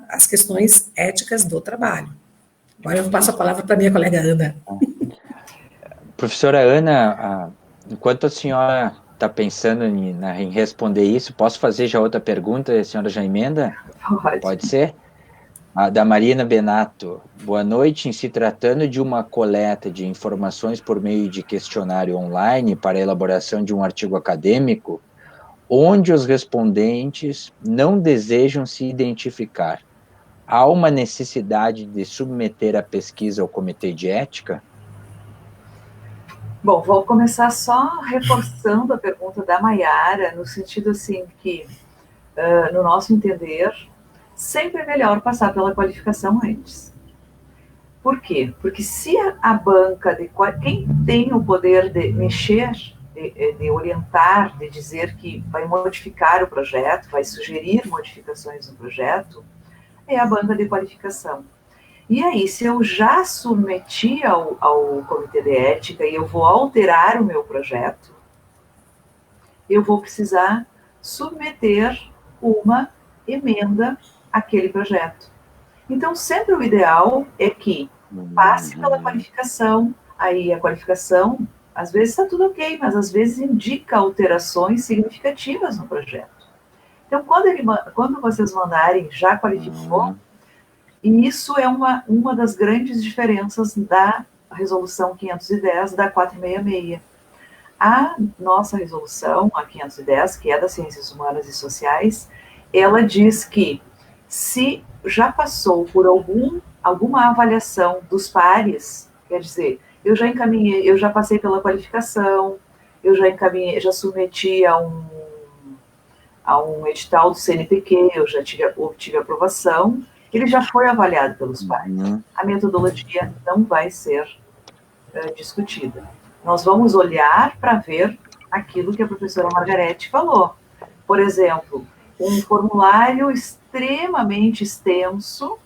às questões éticas do trabalho. Agora eu passo a palavra para a minha colega Ana. Professora Ana, enquanto a senhora está pensando em responder isso, posso fazer já outra pergunta? A senhora já emenda? Pode ser? A da Marina Benato. Boa noite. Em se tratando de uma coleta de informações por meio de questionário online para a elaboração de um artigo acadêmico, onde os respondentes não desejam se identificar, há uma necessidade de submeter a pesquisa ao comitê de ética? Bom, vou começar só reforçando a pergunta da Maiara, no sentido assim que, no nosso entender, sempre é melhor passar pela qualificação antes. Por quê? Porque se a banca, quem tem o poder de mexer, de orientar, de dizer que vai modificar o projeto, vai sugerir modificações no projeto, é a banca de qualificação. E aí, se eu já submeti ao comitê de ética e eu vou alterar o meu projeto, eu vou precisar submeter uma emenda àquele projeto. Então, sempre o ideal é que passe pela qualificação, aí a qualificação, às vezes está tudo ok, mas às vezes indica alterações significativas no projeto. Então, quando vocês mandarem já qualificou, e isso é uma das grandes diferenças da resolução 510 da 466. A nossa resolução, a 510, que é das Ciências Humanas e Sociais, ela diz que se já passou por alguma avaliação dos pares, quer dizer, eu já encaminhei, eu já passei pela qualificação, eu já encaminhei, já submeti a um edital do CNPq, eu já obtive aprovação, ele já foi avaliado pelos pares. A metodologia não vai ser discutida. Nós vamos olhar para ver aquilo que a professora Margarete falou. Por exemplo, um formulário extremamente extenso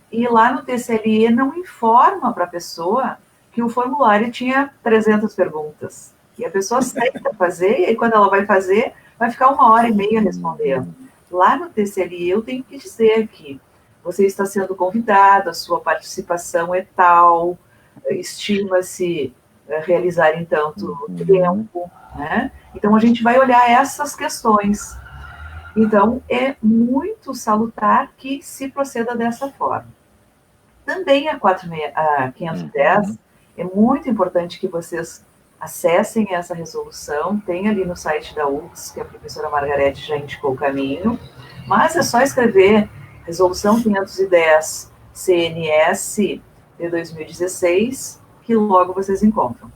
e lá no TCLE não informa para a pessoa que o formulário tinha 300 perguntas. E a pessoa aceita fazer, e quando ela vai fazer, vai ficar 1h30 respondendo. Lá no TCLE eu tenho que dizer que você está sendo convidado, a sua participação é tal, estima-se realizar em tanto tempo, né? Então, a gente vai olhar essas questões. Então, é muito salutar que se proceda dessa forma. Também a 510, é muito importante que vocês acessem essa resolução, tem ali no site da UFS, que a professora Margarete já indicou o caminho, mas é só escrever Resolução 510 CNS de 2016, que logo vocês encontram.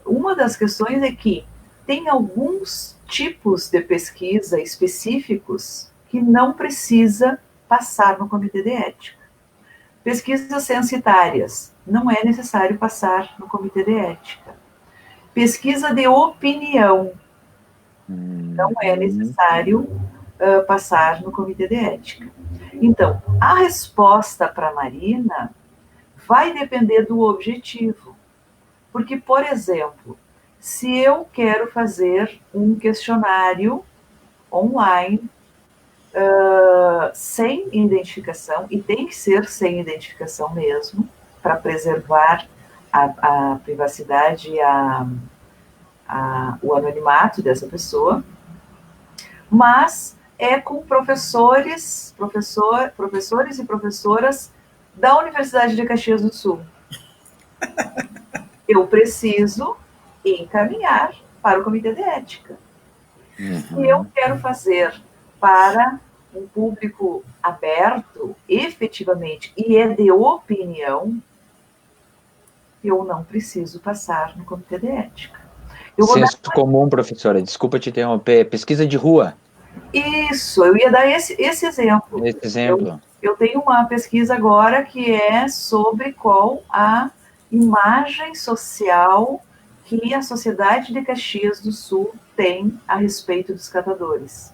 Uma das questões é que tem alguns tipos de pesquisa específicos que não precisa passar no comitê de ética. Pesquisas censitárias, não é necessário passar no comitê de ética. Pesquisa de opinião, não é necessário passar no comitê de ética. Então, a resposta para a Marina vai depender do objetivo. Porque, por exemplo, se eu quero fazer um questionário online sem identificação, e tem que ser sem identificação mesmo, para preservar a privacidade e o anonimato dessa pessoa, mas é com professores e professoras da Universidade de Caxias do Sul. Eu preciso encaminhar para o comitê de ética. Se eu quero fazer para um público aberto, efetivamente, e é de opinião, eu não preciso passar no comitê de ética. Senso comum, professora, desculpa te interromper, pesquisa de rua. Isso, eu ia dar esse exemplo. Esse exemplo. Eu tenho uma pesquisa agora que é sobre qual a imagem social que a sociedade de Caxias do Sul tem a respeito dos catadores.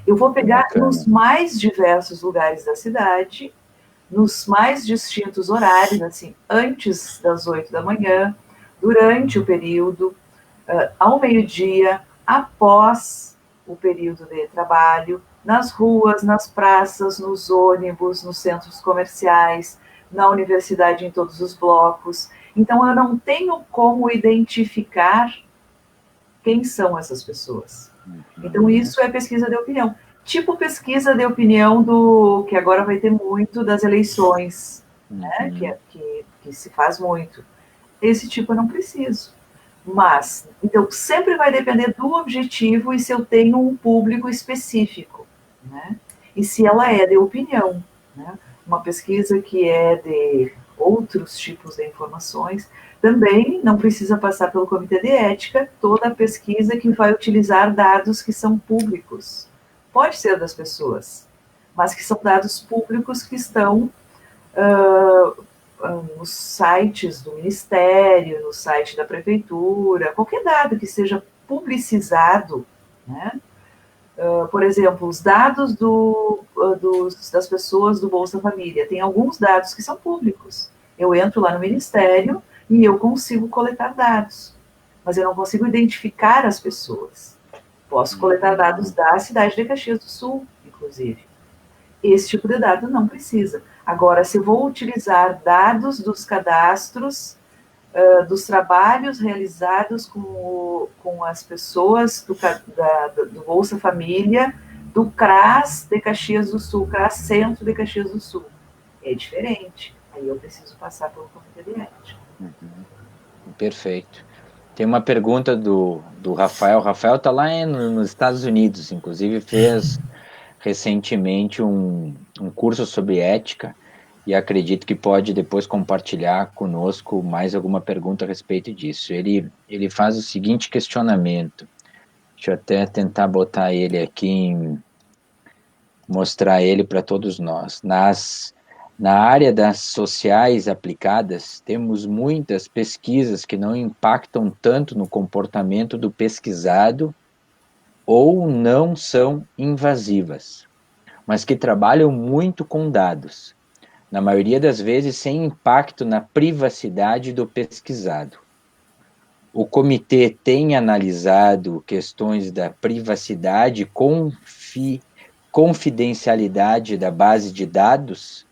Eu vou pegar nos mais diversos lugares da cidade, nos mais distintos horários, assim, antes das 8 da manhã, durante o período, ao meio-dia, após o período de trabalho, nas ruas, nas praças, nos ônibus, nos centros comerciais, na universidade, em todos os blocos. Então, eu não tenho como identificar quem são essas pessoas. Então, isso é pesquisa de opinião. Tipo pesquisa de opinião do que agora vai ter muito das eleições, né? Que se faz muito. Esse tipo eu não preciso. Mas, então, sempre vai depender do objetivo e se eu tenho um público específico, né? E se ela é de opinião, né? Uma pesquisa que é de outros tipos de informações, também não precisa passar pelo comitê de ética toda a pesquisa que vai utilizar dados que são públicos. Pode ser das pessoas, mas que são dados públicos que estão nos sites do Ministério, no site da Prefeitura, qualquer dado que seja publicizado, né? Por exemplo, os dados das pessoas do Bolsa Família. Tem alguns dados que são públicos. Eu entro lá no Ministério e eu consigo coletar dados, mas eu não consigo identificar as pessoas. Posso coletar dados da cidade de Caxias do Sul, inclusive. Esse tipo de dado não precisa. Agora, se eu vou utilizar dados dos cadastros, dos trabalhos realizados com as pessoas do Bolsa Família, do CRAS de Caxias do Sul, CRAS Centro de Caxias do Sul, é diferente. Aí eu preciso passar pelo comitê de ética. Perfeito. Tem uma pergunta do Rafael. O Rafael está lá nos Estados Unidos, inclusive fez recentemente um curso sobre ética e acredito que pode depois compartilhar conosco mais alguma pergunta a respeito disso. Ele faz o seguinte questionamento. Deixa eu até tentar botar ele aqui, mostrar ele para todos nós. Na área das sociais aplicadas, temos muitas pesquisas que não impactam tanto no comportamento do pesquisado ou não são invasivas, mas que trabalham muito com dados, na maioria das vezes sem impacto na privacidade do pesquisado. O comitê tem analisado questões da privacidade e confidencialidade da base de dados,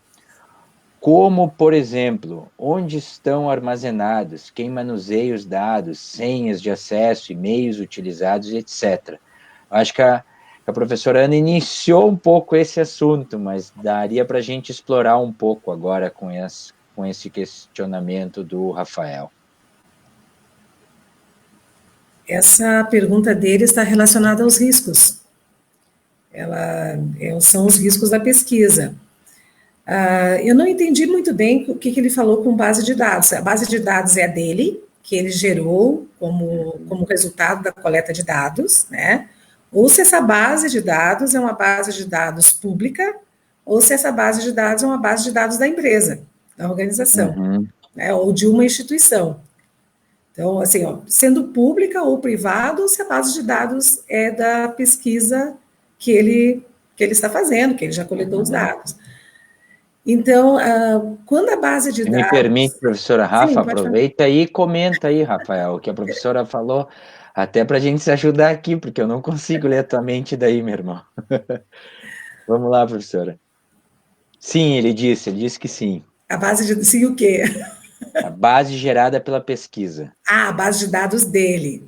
como, por exemplo, onde estão armazenados, quem manuseia os dados, senhas de acesso, e-mails utilizados, etc. Acho que a professora Ana iniciou um pouco esse assunto, mas daria para a gente explorar um pouco agora com esse questionamento do Rafael. Essa pergunta dele está relacionada aos riscos. São os riscos da pesquisa. Eu não entendi muito bem o que ele falou com base de dados. A base de dados é a dele, que ele gerou como resultado da coleta de dados, né? Ou se essa base de dados é uma base de dados pública, ou se essa base de dados é uma base de dados da empresa, da organização, né? Ou de uma instituição. Então, assim, sendo pública ou privada, ou se a base de dados é da pesquisa que ele está fazendo, que ele já coletou os dados. Então, quando a base de dados... Me permite, professora Rafa, sim, aproveita aí e comenta aí, Rafael, o que a professora falou, até para a gente se ajudar aqui, porque eu não consigo ler a tua mente daí, meu irmão. Vamos lá, professora. Sim, ele disse que sim. A base de... Sim, o quê? A base gerada pela pesquisa. A base de dados dele.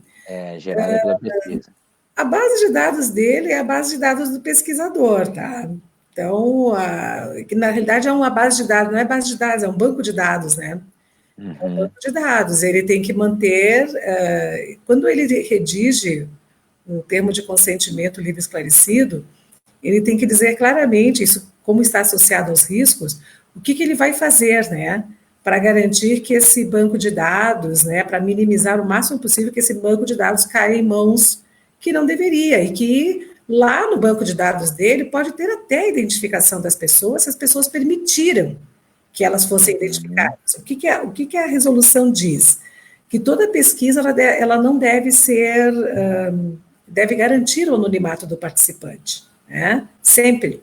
Gerada pela pesquisa. A base de dados dele é a base de dados do pesquisador, tá? Então, que na realidade é uma base de dados, não é base de dados, é um banco de dados, né? É um banco de dados. Ele tem que manter, quando ele redige um termo de consentimento livre e esclarecido, ele tem que dizer claramente isso, como está associado aos riscos, o que ele vai fazer, né? Para garantir que esse banco de dados, né? Para minimizar o máximo possível que esse banco de dados caia em mãos que não deveria, e que lá no banco de dados dele pode ter até a identificação das pessoas, se as pessoas permitiram que elas fossem identificadas. O que a resolução diz? Que toda pesquisa ela não deve ser, deve garantir o anonimato do participante, né? Sempre.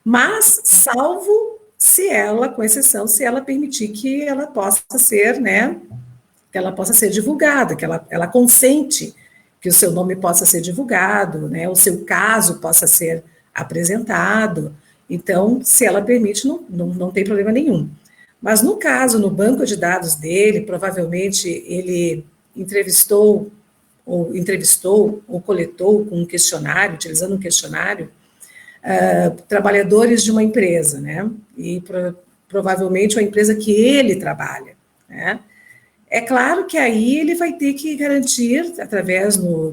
Mas, salvo se ela, com exceção, se ela permitir que ela possa ser, né, que ela possa ser divulgada, que ela consente que o seu nome possa ser divulgado, né, o seu caso possa ser apresentado. Então, se ela permite, não tem problema nenhum. Mas no caso, no banco de dados dele, provavelmente ele entrevistou ou coletou com um questionário, utilizando um questionário, trabalhadores de uma empresa, né? E provavelmente uma empresa que ele trabalha, né? É claro que aí ele vai ter que garantir, através no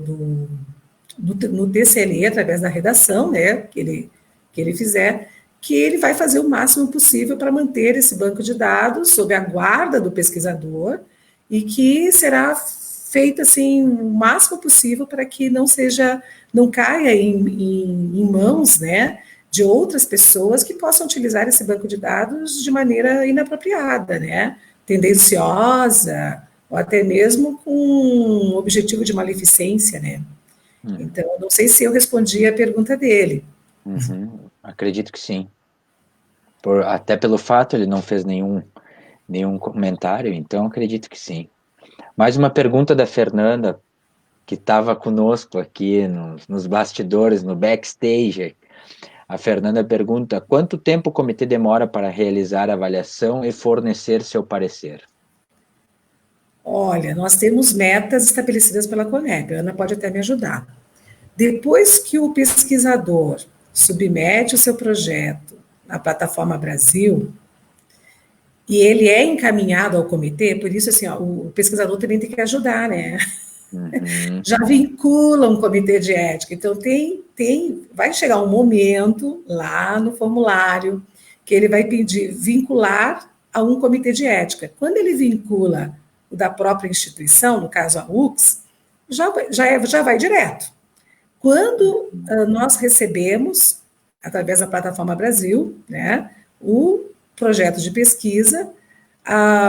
TCLE, através da redação, né, que ele fizer, que ele vai fazer o máximo possível para manter esse banco de dados sob a guarda do pesquisador e que será feito assim o máximo possível para que não caia em mãos, né, de outras pessoas que possam utilizar esse banco de dados de maneira inapropriada, né, tendenciosa ou até mesmo com um objetivo de maleficência, né. Então, não sei se eu respondi a pergunta dele. Acredito que sim. Até pelo fato, ele não fez nenhum comentário, então acredito que sim. Mais uma pergunta da Fernanda, que estava conosco aqui nos bastidores, no backstage. A Fernanda pergunta: quanto tempo o comitê demora para realizar a avaliação e fornecer seu parecer? Olha, nós temos metas estabelecidas pela Conep, a Ana pode até me ajudar. Depois que o pesquisador submete o seu projeto na plataforma Brasil, e ele é encaminhado ao comitê, por isso, assim, ó, o pesquisador também tem que ajudar, né? Já vincula um comitê de ética. Então, vai chegar um momento lá no formulário que ele vai pedir vincular a um comitê de ética. Quando ele vincula o da própria instituição, no caso a UX, já vai direto. Quando nós recebemos, através da plataforma Brasil, né, o projeto de pesquisa,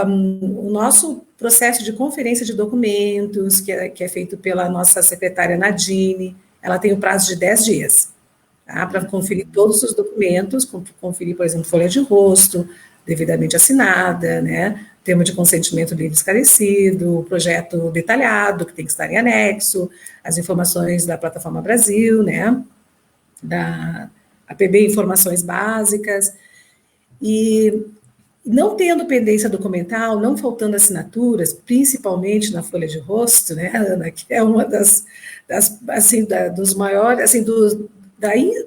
o nosso processo de conferência de documentos, que é feito pela nossa secretária Nadine, ela tem o prazo de 10 dias, tá, para conferir todos os documentos, conferir, por exemplo, folha de rosto, devidamente assinada, né, termo de consentimento livre esclarecido, o projeto detalhado, que tem que estar em anexo, as informações da plataforma Brasil, né, da APB Informações Básicas, e não tendo pendência documental, não faltando assinaturas, principalmente na folha de rosto, né, Ana, que é uma dos maiores, assim,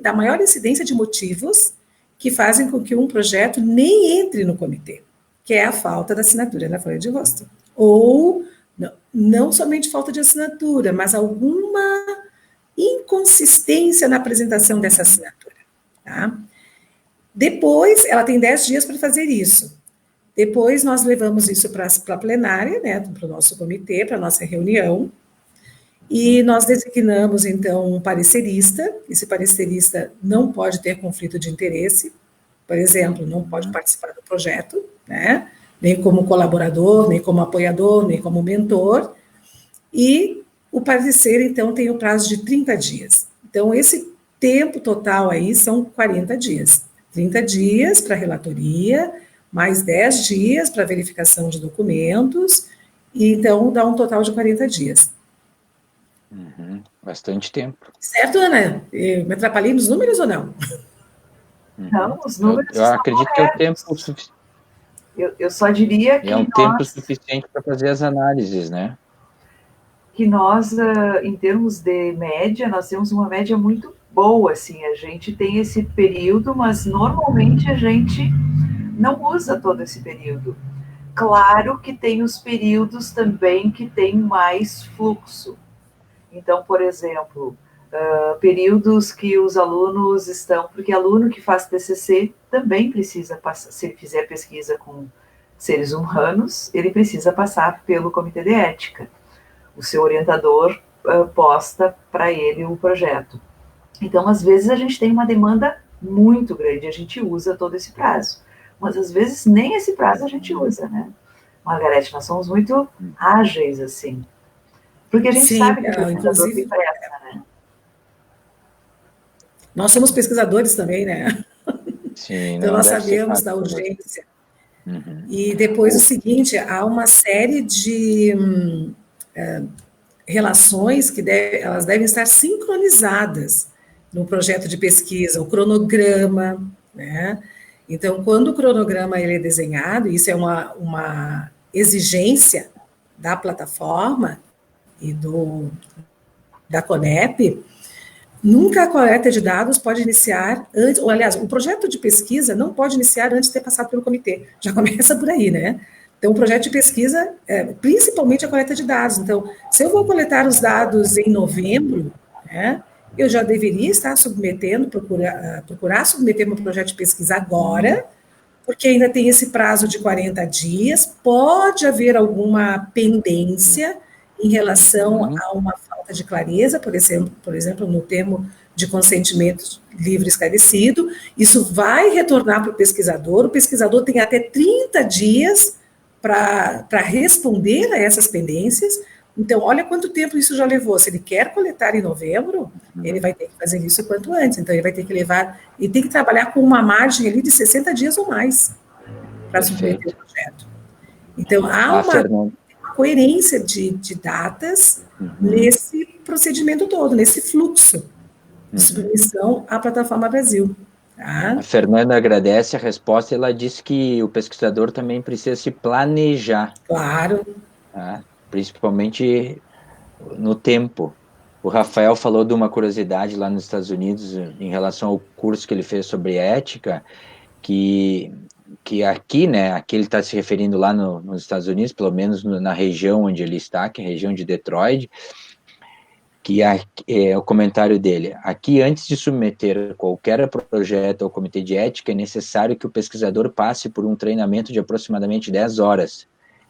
da maior incidência de motivos que fazem com que um projeto nem entre no comitê, que é a falta da assinatura na folha de rosto. Ou, não somente falta de assinatura, mas alguma inconsistência na apresentação dessa assinatura, tá? Depois, ela tem 10 dias para fazer isso. Depois, nós levamos isso para a plenária, né, para o nosso comitê, para a nossa reunião, e nós designamos, então, um parecerista. Esse parecerista não pode ter conflito de interesse, por exemplo, não pode participar do projeto, né, nem como colaborador, nem como apoiador, nem como mentor, e o parecer, então, tem o prazo de 30 dias. Então, esse tempo total aí são 40 dias. 30 dias para relatoria, mais 10 dias para verificação de documentos, e então dá um total de 40 dias. Bastante tempo. Certo, Ana? Me atrapalhei nos números ou não? Não, os números eu acredito que é o tempo suficiente. Eu só diria que é um tempo suficiente para fazer as análises, né? Que nós, em termos de média, nós temos uma média muito boa, assim, a gente tem esse período, mas normalmente a gente não usa todo esse período. Claro que tem os períodos também que tem mais fluxo. Então, por exemplo, períodos que os alunos estão, porque aluno que faz TCC também precisa passar, se ele fizer pesquisa com seres humanos, ele precisa passar pelo comitê de ética. O seu orientador posta para ele o projeto. Então, às vezes, a gente tem uma demanda muito grande, a gente usa todo esse prazo. mas às vezes nem esse prazo a gente usa, né? Margarete, nós somos muito ágeis, assim, porque a gente Sim, sabe que o pesquisador tem inclusive, pressa, né? nós somos pesquisadores também, né? Sim, Então, não nós deve ser sabemos fácil da para você. urgência. E depois o seguinte, há uma série de relações que elas devem estar sincronizadas no projeto de pesquisa, o cronograma, né? Então, quando o cronograma ele é desenhado, isso é uma exigência da plataforma e da Conep, nunca a coleta de dados pode iniciar antes, ou aliás, o projeto de pesquisa não pode iniciar antes de ter passado pelo comitê. Já começa por aí, né? Então, o projeto de pesquisa, principalmente a coleta de dados. Então, se eu vou coletar os dados em novembro, né, eu já deveria estar submetendo, procurar submeter meu projeto de pesquisa agora, porque ainda tem esse prazo de 40 dias, pode haver alguma pendência em relação a uma falta de clareza, por exemplo, no termo de consentimento livre esclarecido, isso vai retornar para o pesquisador tem até 30 dias para responder a essas pendências. Então, olha quanto tempo isso já levou. Se ele quer coletar em novembro, ele vai ter que fazer isso o quanto antes. Então, ele vai ter que ele tem que trabalhar com uma margem ali de 60 dias ou mais para submeter o projeto. Então, há uma coerência de datas nesse procedimento todo, nesse fluxo de submissão à Plataforma Brasil. Tá? A Fernanda agradece a resposta, ela disse que o pesquisador também precisa se planejar. Claro. Tá? Principalmente no tempo. O Rafael falou de uma curiosidade lá nos Estados Unidos em relação ao curso que ele fez sobre ética, que aqui, né, aqui ele está se referindo lá nos Estados Unidos, pelo menos na região onde ele está, que é a região de Detroit, que é o comentário dele. Aqui, antes de submeter qualquer projeto ao comitê de ética, é necessário que o pesquisador passe por um treinamento de aproximadamente 10 horas.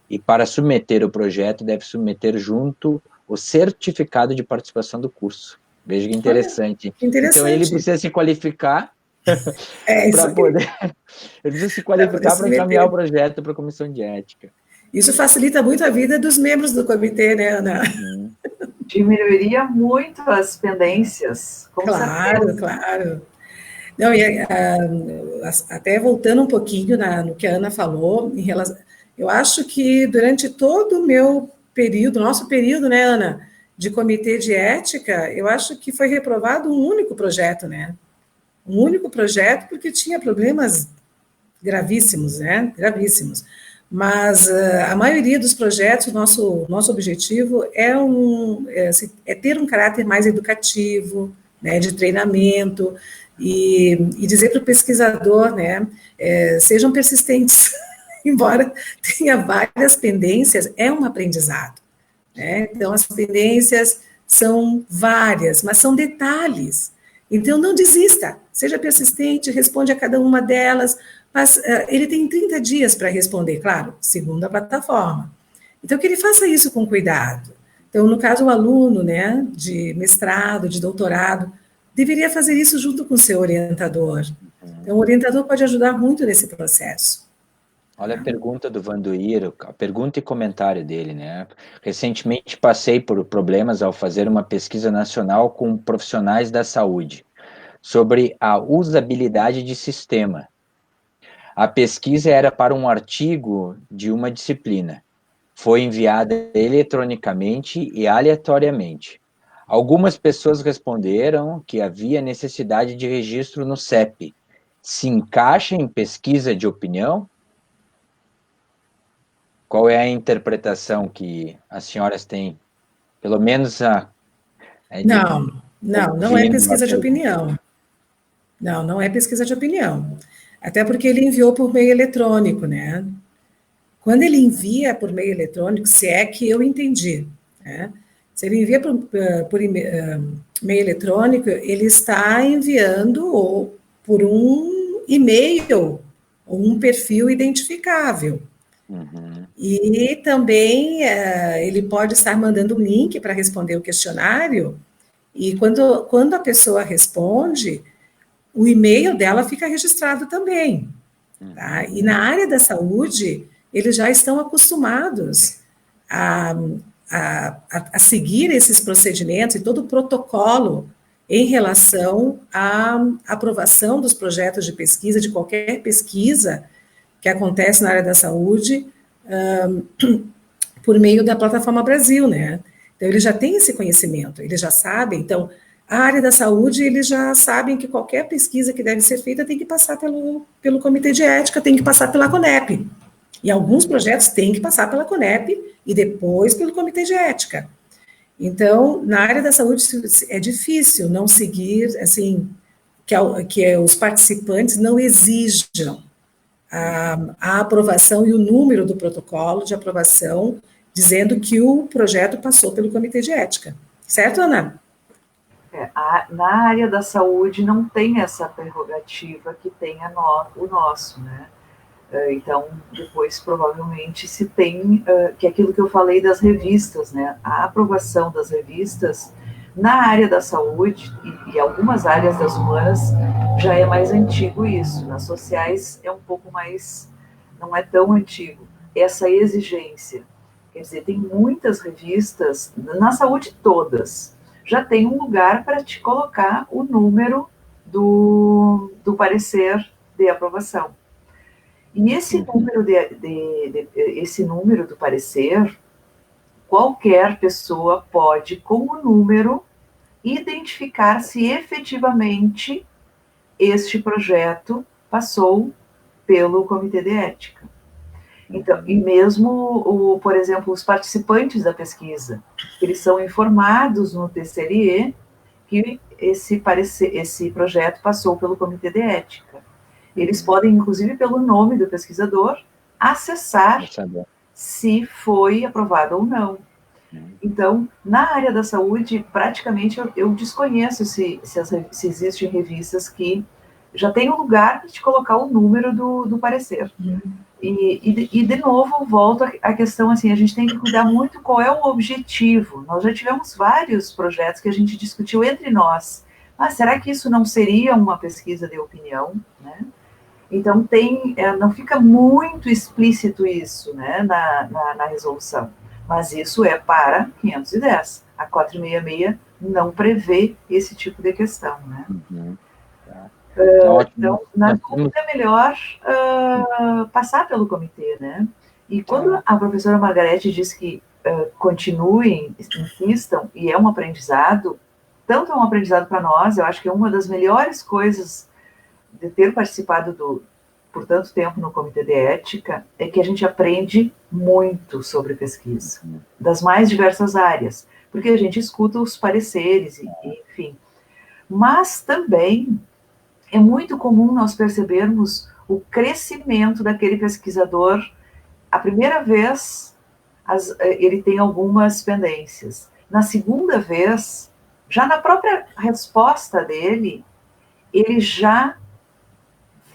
E para submeter o projeto, deve submeter junto o certificado de participação do curso. Veja que interessante. Interessante. Então, ele precisa se qualificar para poder... Ele precisa se qualificar para encaminhar o projeto para a comissão de ética. Isso facilita muito a vida dos membros do comitê, né, Ana? Diminuiria muito as pendências, com certeza. Claro. Não, até voltando um pouquinho no que a Ana falou, eu acho que durante todo o nosso período, né, Ana, de comitê de ética, eu acho que foi reprovado um único projeto, né? Um único projeto, porque tinha problemas gravíssimos, né? Gravíssimos. Mas a maioria dos projetos, nosso objetivo é ter um caráter mais educativo, né, de treinamento, e dizer para o pesquisador, né, sejam persistentes, embora tenha várias pendências, é um aprendizado. Né? Então, as pendências são várias, mas são detalhes. Então, não desista, seja persistente, responde a cada uma delas, mas ele tem 30 dias para responder, claro, segundo a plataforma. Então, que ele faça isso com cuidado. Então, no caso, o aluno, né, de mestrado, de doutorado, deveria fazer isso junto com o seu orientador. Então, o orientador pode ajudar muito nesse processo. Olha a pergunta do Vanduir, a pergunta e comentário dele, né? Recentemente passei por problemas ao fazer uma pesquisa nacional com profissionais da saúde sobre a usabilidade de sistema. A pesquisa era para um artigo de uma disciplina. Foi enviada eletronicamente e aleatoriamente. Algumas pessoas responderam que havia necessidade de registro no CEP. Se encaixa em pesquisa de opinião? Qual é a interpretação que as senhoras têm? Pelo menos Não é pesquisa de opinião. Não é pesquisa de opinião. Até porque ele enviou por meio eletrônico, né? Quando ele envia por meio eletrônico, se é que eu entendi, né? Se ele envia por meio eletrônico, ele está enviando por um e-mail ou um perfil identificável. E também ele pode estar mandando um link para responder o questionário, e quando a pessoa responde, o e-mail dela fica registrado também. Tá? E na área da saúde, eles já estão acostumados a, a seguir esses procedimentos e todo o protocolo em relação à aprovação dos projetos de pesquisa, de qualquer pesquisa que acontece na área da saúde, por meio da Plataforma Brasil, né? Então, eles já têm esse conhecimento, eles já sabem. Então, a área da saúde, eles já sabem que qualquer pesquisa que deve ser feita tem que passar pelo Comitê de Ética, tem que passar pela CONEP. E alguns projetos têm que passar pela CONEP e depois pelo Comitê de Ética. Então, na área da saúde, é difícil não seguir, assim, que os participantes não exijam a aprovação e o número do protocolo de aprovação, dizendo que o projeto passou pelo Comitê de Ética. Certo, Ana? Na área da saúde não tem essa prerrogativa que tem o nosso, né? Então, depois, provavelmente, se tem, que é aquilo que eu falei das revistas, né? A aprovação das revistas na área da saúde e algumas áreas das humanas já é mais antigo isso. Nas sociais é um pouco mais, não é tão antigo, essa exigência. Quer dizer, tem muitas revistas, na saúde todas, já tem um lugar para te colocar o número do parecer de aprovação. E esse número, esse número do parecer, qualquer pessoa pode, com o número, identificar se efetivamente este projeto passou pelo Comitê de Ética. Então, e mesmo, por exemplo, os participantes da pesquisa, eles são informados no TCLE que esse projeto passou pelo Comitê de Ética. Eles podem, inclusive, pelo nome do pesquisador, acessar se foi aprovado ou não. Então, na área da saúde, praticamente eu desconheço se existem revistas que já tem um lugar para te colocar o número do parecer. E, de novo, volto à questão, assim, a gente tem que cuidar muito qual é o objetivo. Nós já tivemos vários projetos que a gente discutiu entre nós. Será que isso não seria uma pesquisa de opinião, né? Então, não fica muito explícito isso, né, na resolução. Mas isso é para 510. A 466 não prevê esse tipo de questão, né? Então, na dúvida, é melhor passar pelo comitê, né? E quando a professora Margarete diz que continuem, insistam, e é um aprendizado, tanto é um aprendizado para nós, eu acho que é uma das melhores coisas de ter participado por tanto tempo no Comitê de Ética, é que a gente aprende muito sobre pesquisa, das mais diversas áreas, porque a gente escuta os pareceres, enfim. Mas também é muito comum nós percebermos o crescimento daquele pesquisador. A primeira vez, ele tem algumas pendências. Na segunda vez, já na própria resposta dele, ele já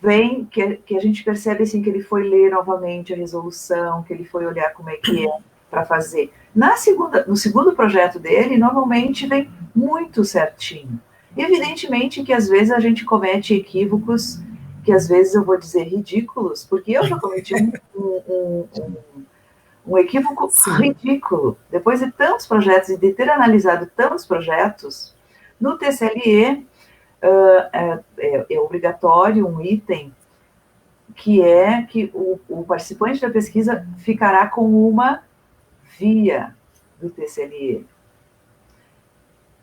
vem, que a gente percebe assim, que ele foi ler novamente a resolução, que ele foi olhar como é que é para fazer. No segundo projeto dele, normalmente vem muito certinho. Evidentemente que às vezes a gente comete equívocos, que às vezes eu vou dizer ridículos, porque eu já cometi um equívoco ridículo. Depois de tantos projetos e de ter analisado tantos projetos, no TCLE é obrigatório um item que é que o participante da pesquisa ficará com uma via do TCLE.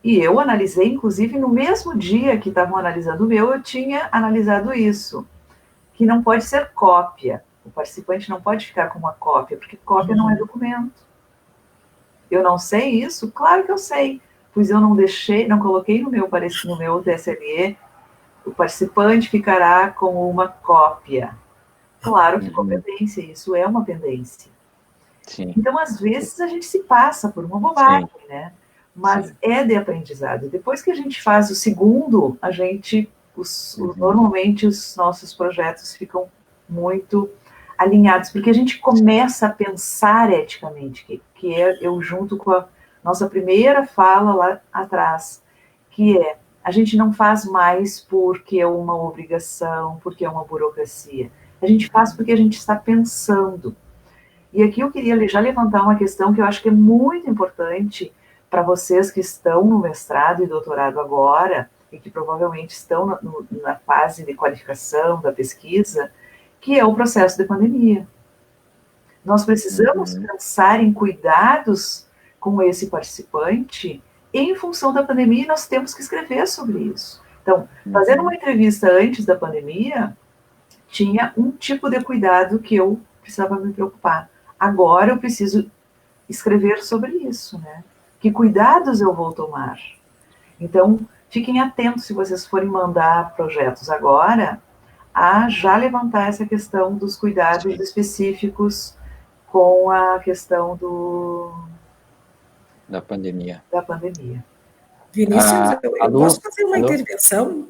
E eu analisei, inclusive, no mesmo dia que estavam analisando o meu, eu tinha analisado isso, que não pode ser cópia. O participante não pode ficar com uma cópia, porque cópia não é documento. Eu não sei isso? Claro que eu sei, pois eu não coloquei no meu TSLE, o participante ficará com uma cópia. Claro que competência, isso é uma pendência. Sim. Então, às vezes, a gente se passa por uma bobagem, né? Mas é de aprendizado. Depois que a gente faz o segundo, normalmente os nossos projetos ficam muito alinhados, porque a gente começa a pensar eticamente, que é eu junto com a nossa primeira fala lá atrás, que a gente não faz mais porque é uma obrigação, porque é uma burocracia. A gente faz porque a gente está pensando. E aqui eu queria já levantar uma questão que eu acho que é muito importante para vocês que estão no mestrado e doutorado agora, e que provavelmente estão na fase de qualificação da pesquisa, que é o processo de pandemia. Nós precisamos pensar em cuidados com esse participante em função da pandemia, e nós temos que escrever sobre isso. Então, fazendo uma entrevista antes da pandemia, tinha um tipo de cuidado que eu precisava me preocupar. Agora eu preciso escrever sobre isso, né? Que cuidados eu vou tomar? Então, fiquem atentos se vocês forem mandar projetos agora, a já levantar essa questão dos cuidados específicos com a questão da pandemia. Vinícius, eu posso fazer uma intervenção?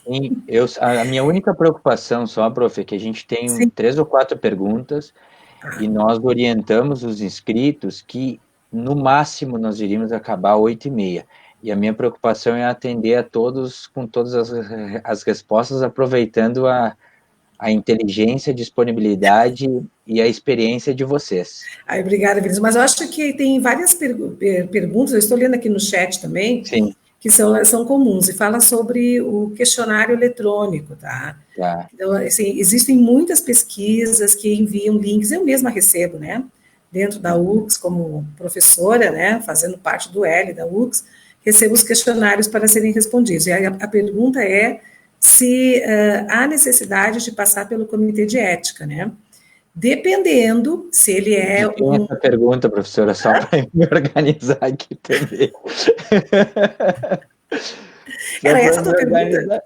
Sim, a minha única preocupação só, prof, é que a gente tem 3 ou 4 perguntas e nós orientamos os inscritos que, no máximo, nós iríamos acabar às 8h30. E a minha preocupação é atender a todos com todas as respostas, aproveitando a inteligência, a disponibilidade e a experiência de vocês. Obrigada, Vinícius. Mas eu acho que tem várias perguntas, eu estou lendo aqui no chat também, sim, que são comuns, e fala sobre o questionário eletrônico, tá? Então, assim, existem muitas pesquisas que enviam links, eu mesma recebo, né? Dentro da UX, como professora, né? Fazendo parte do L da UX, recebo os questionários para serem respondidos. E a pergunta é se há necessidade de passar pelo comitê de ética, né? Dependendo se ele é essa pergunta, professora, só para me organizar aqui também. Era essa a tua pergunta?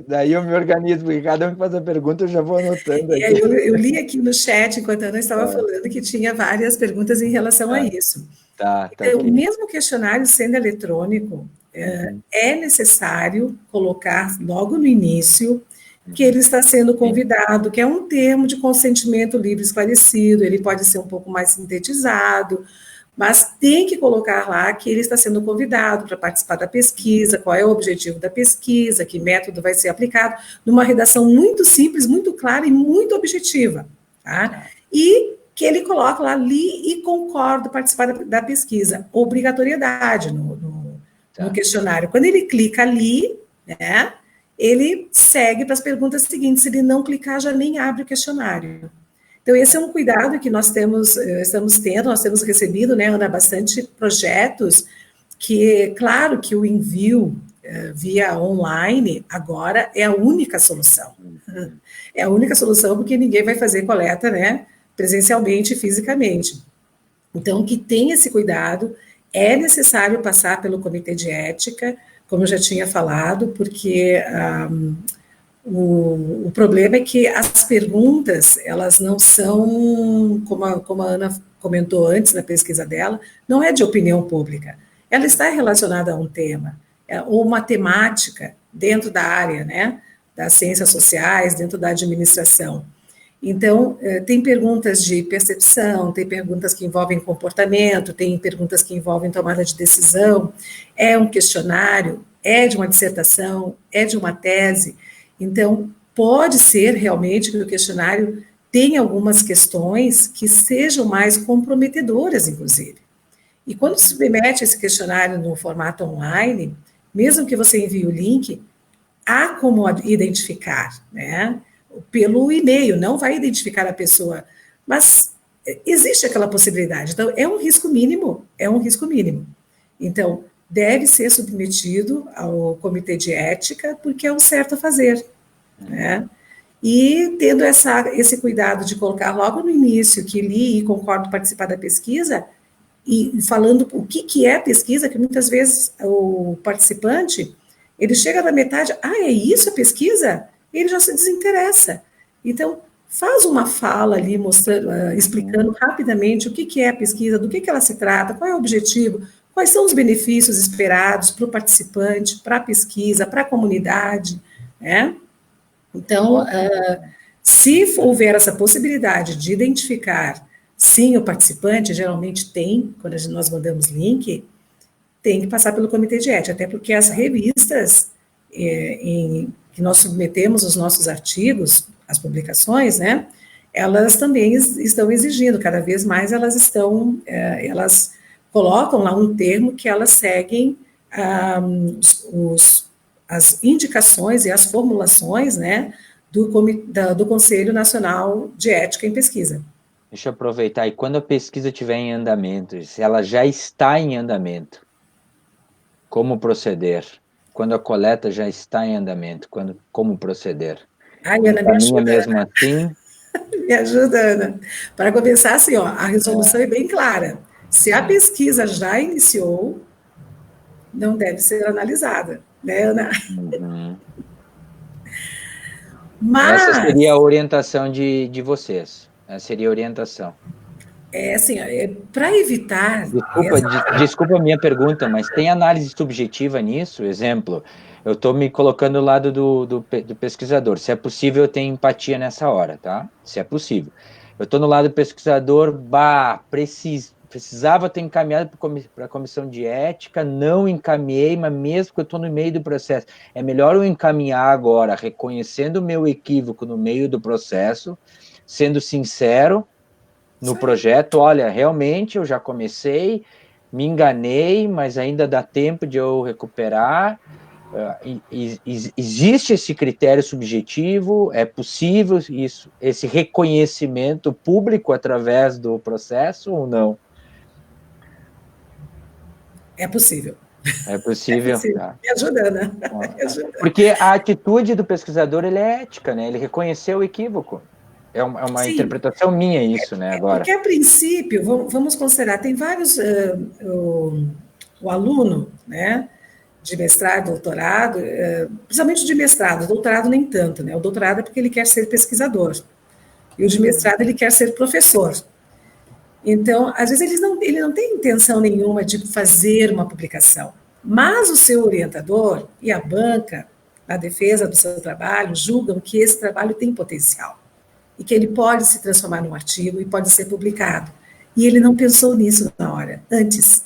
Daí eu me organizo, porque cada um que faz a pergunta eu já vou anotando aqui. Eu li aqui no chat, enquanto a Ana estava falando, que tinha várias perguntas em relação a isso. Então, mesmo o questionário sendo eletrônico, é necessário colocar logo no início que ele está sendo convidado, que é um termo de consentimento livre esclarecido, ele pode ser um pouco mais sintetizado, mas tem que colocar lá que ele está sendo convidado para participar da pesquisa, qual é o objetivo da pesquisa, que método vai ser aplicado, numa redação muito simples, muito clara e muito objetiva, tá? E que ele coloca lá, li e concordo participar da pesquisa, obrigatoriedade no questionário. Quando ele clica ali, né, ele segue para as perguntas seguintes. Se ele não clicar, já nem abre o questionário. Então, esse é um cuidado que nós estamos tendo, nós temos recebido, né, Ana, bastante projetos que, claro, que o envio via online agora é a única solução. É a única solução porque ninguém vai fazer coleta, né, presencialmente e fisicamente. Então, que tenha esse cuidado, é necessário passar pelo comitê de ética, como eu já tinha falado, porque o problema é que as perguntas, elas não são, como a Ana comentou antes na pesquisa dela, não é de opinião pública. Ela está relacionada a um tema, ou uma temática dentro da área, né, das ciências sociais, dentro da administração. Então, tem perguntas de percepção, tem perguntas que envolvem comportamento, tem perguntas que envolvem tomada de decisão, é um questionário, é de uma dissertação, é de uma tese. Então, pode ser realmente que o questionário tenha algumas questões que sejam mais comprometedoras, inclusive. E quando se submete esse questionário no formato online, mesmo que você envie o link, há como identificar, né? Pelo e-mail, não vai identificar a pessoa, mas existe aquela possibilidade. Então, é um risco mínimo. Então, deve ser submetido ao comitê de ética, porque é o certo a fazer, né? E tendo esse cuidado de colocar logo no início que li e concordo participar da pesquisa, e falando o que é pesquisa, que muitas vezes o participante, ele chega na metade, é isso a pesquisa? Ele já se desinteressa. Então, faz uma fala ali, mostrando, explicando rapidamente o que é a pesquisa, do que ela se trata, qual é o objetivo, quais são os benefícios esperados para o participante, para a pesquisa, para a comunidade, né? Então, se houver essa possibilidade de identificar, sim, o participante, geralmente tem, quando nós mandamos link, tem que passar pelo comitê de ética, até porque as revistas que nós submetemos os nossos artigos, as publicações, né, elas também estão exigindo, cada vez mais elas colocam lá um termo que elas seguem as indicações e as formulações, né, do Conselho Nacional de Ética em Pesquisa. Deixa eu aproveitar, e quando a pesquisa estiver em andamento, se ela já está em andamento, como proceder? Quando a coleta já está em andamento, como proceder? Ai, Ana, me ajuda, mesmo assim? Me ajuda, Ana. Para começar, assim, ó, a resolução é bem clara. Se a pesquisa já iniciou, não deve ser analisada, né, Ana? Uhum. Mas, essa seria a orientação de vocês. Essa seria a orientação. Assim, para evitar... Desculpa a minha pergunta, mas tem análise subjetiva nisso? Exemplo, eu estou me colocando do lado do pesquisador. Se é possível, eu tenho empatia nessa hora, tá? Se é possível. Eu estou no lado do pesquisador, precisava ter encaminhado para a comissão de ética, não encaminhei, mas mesmo que eu estou no meio do processo, é melhor eu encaminhar agora, reconhecendo o meu equívoco no meio do processo, sendo sincero no projeto, olha, realmente eu já comecei, me enganei, mas ainda dá tempo de eu recuperar. Existe esse critério subjetivo, é possível esse reconhecimento público através do processo ou não? É possível. É possível. É possível. Tá. Me ajuda, Ana. Me ajuda. Porque a atitude do pesquisador, ele é ética, né? Ele reconheceu o equívoco. É uma Sim, interpretação minha isso, né, agora. Porque, a princípio, vamos considerar, tem vários... o aluno, né, de mestrado, doutorado, principalmente de mestrado, doutorado nem tanto, né? O doutorado é porque ele quer ser pesquisador. E o de mestrado ele quer ser professor. Então, às vezes, ele não tem intenção nenhuma de fazer uma publicação, mas o seu orientador e a banca, na defesa do seu trabalho, julgam que esse trabalho tem potencial e que ele pode se transformar num artigo e pode ser publicado. E ele não pensou nisso na hora, antes.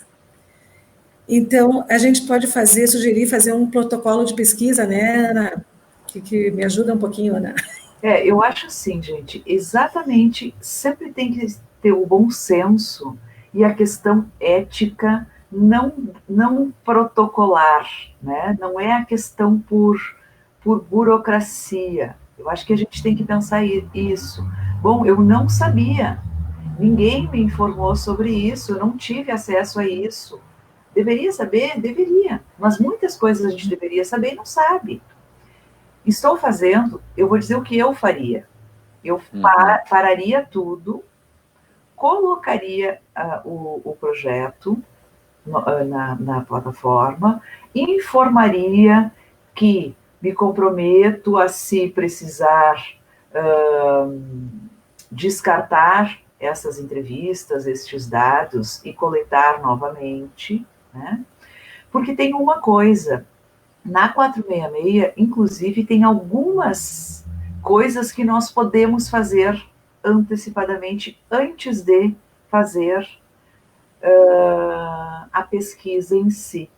Então, a gente pode sugerir fazer um protocolo de pesquisa, né, Ana? Que me ajuda um pouquinho, Ana. Eu acho assim, gente, exatamente, sempre tem que ter o bom senso e a questão ética não protocolar, né? Não é a questão por burocracia. Eu acho que a gente tem que pensar isso. Bom, eu não sabia, ninguém me informou sobre isso, eu não tive acesso a isso. Deveria saber? Deveria, mas muitas coisas a gente deveria saber e não sabe. Estou fazendo, eu vou dizer o que eu faria. Eu pararia tudo, colocaria o projeto na plataforma, informaria que me comprometo a, se precisar, descartar essas entrevistas, estes dados e coletar novamente, né? Porque tem uma coisa, na 466, inclusive, tem algumas coisas que nós podemos fazer antecipadamente, antes de fazer a pesquisa em si,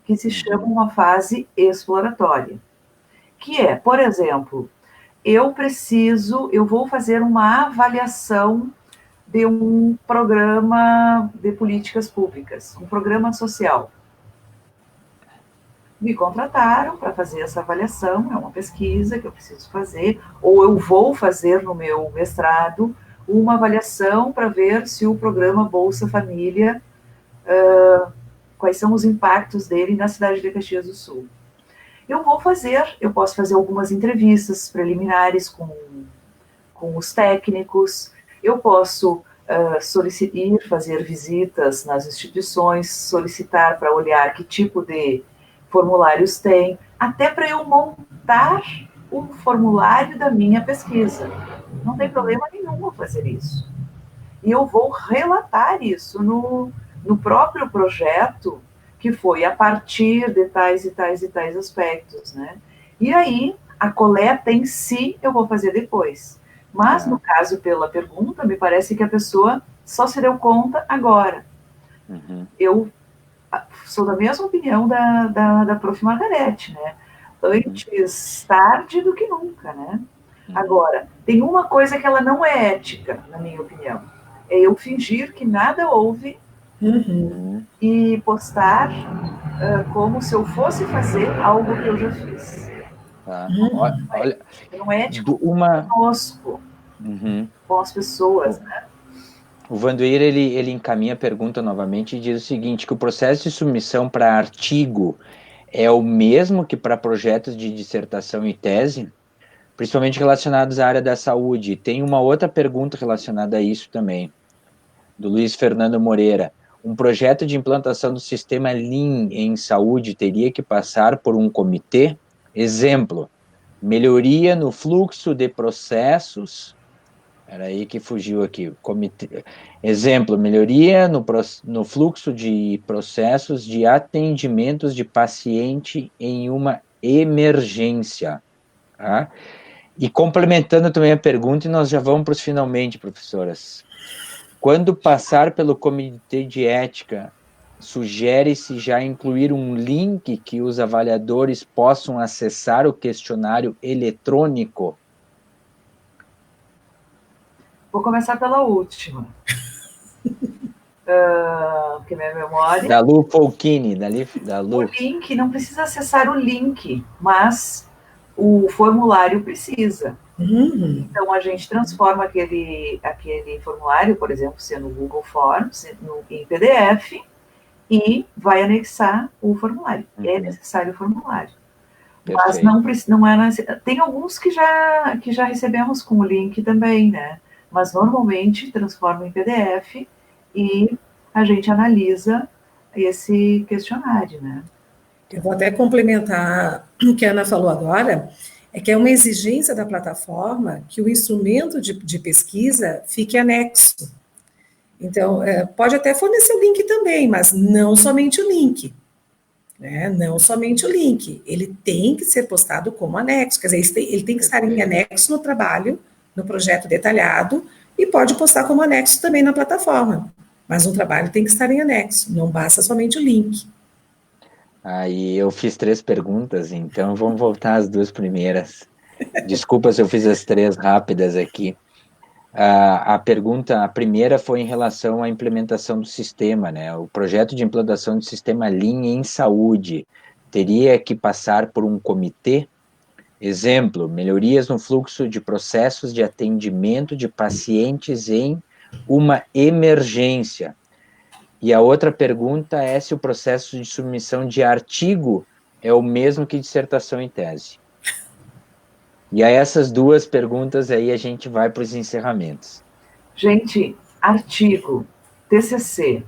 que se chama uma fase exploratória. Que é, por exemplo, eu vou fazer uma avaliação de um programa de políticas públicas, um programa social. Me contrataram para fazer essa avaliação, é uma pesquisa que eu preciso fazer, ou eu vou fazer no meu mestrado uma avaliação para ver se o programa Bolsa Família, quais são os impactos dele na cidade de Caxias do Sul. Eu posso fazer algumas entrevistas preliminares com os técnicos, eu posso fazer visitas nas instituições, solicitar para olhar que tipo de formulários tem, até para eu montar o formulário da minha pesquisa. Não tem problema nenhum eu fazer isso. E eu vou relatar isso no próprio projeto, que foi a partir de tais e tais e tais aspectos, né? E aí, a coleta em si eu vou fazer depois. Mas, no caso, pela pergunta, me parece que a pessoa só se deu conta agora. Eu sou da mesma opinião da Prof. Margarete, né? antes tarde do que nunca, né? Agora, tem uma coisa que ela não é ética, na minha opinião. É eu fingir que nada houve e postar como se eu fosse fazer algo que eu já fiz. Tá. Olha, não é ético conosco, com as pessoas, né? O Vandoir, ele encaminha a pergunta novamente e diz o seguinte, que o processo de submissão para artigo é o mesmo que para projetos de dissertação e tese, principalmente relacionados à área da saúde. Tem uma outra pergunta relacionada a isso também, do Luiz Fernando Moreira. Um projeto de implantação do sistema Lean em saúde teria que passar por um comitê? Exemplo, melhoria no fluxo de processos. Era aí que fugiu aqui. Comitê. Exemplo, melhoria no fluxo de processos de atendimentos de paciente em uma emergência. Tá? E complementando também a pergunta, e nós já vamos para os finalmente, professoras. Quando passar pelo comitê de ética, sugere-se já incluir um link que os avaliadores possam acessar o questionário eletrônico? Vou começar pela última. Porque minha memória... Da Lu Folchini, da Lu. O link, não precisa acessar o link, mas o formulário precisa. Então, a gente transforma aquele formulário, por exemplo, se é no Google Forms, em PDF, e vai anexar o formulário. É necessário o formulário. Perfeito. Mas não é... Tem alguns que já recebemos com o link também, né? Mas, normalmente, transforma em PDF e a gente analisa esse questionário, né? Eu vou até complementar o que a Ana falou agora, é que é uma exigência da plataforma que o instrumento de pesquisa fique anexo. Então, pode até fornecer o link também, mas não somente o link. Né? Não somente o link. Ele tem que ser postado como anexo, quer dizer, ele tem que estar em anexo no trabalho, no projeto detalhado, e pode postar como anexo também na plataforma. Mas o trabalho tem que estar em anexo, não basta somente o link. Aí eu fiz 3 perguntas, então vamos voltar às 2 primeiras. Desculpa se eu fiz as 3 rápidas aqui. A primeira foi em relação à implementação do sistema, né? O projeto de implantação do sistema Lean em saúde teria que passar por um comitê? Exemplo, melhorias no fluxo de processos de atendimento de pacientes em uma emergência. E a outra pergunta é se o processo de submissão de artigo é o mesmo que dissertação em tese. E a essas 2 perguntas aí a gente vai para os encerramentos. Gente, artigo, TCC,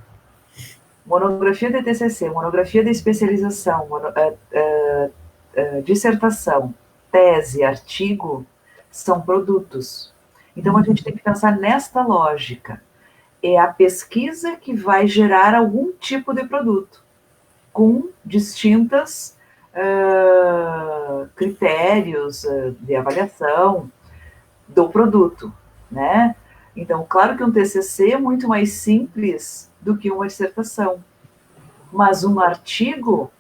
monografia de TCC, monografia de especialização, dissertação, tese, artigo, são produtos. Então, a gente tem que pensar nesta lógica. É a pesquisa que vai gerar algum tipo de produto, com distintas critérios de avaliação do produto, né? Então, claro que um TCC é muito mais simples do que uma dissertação, mas um artigo,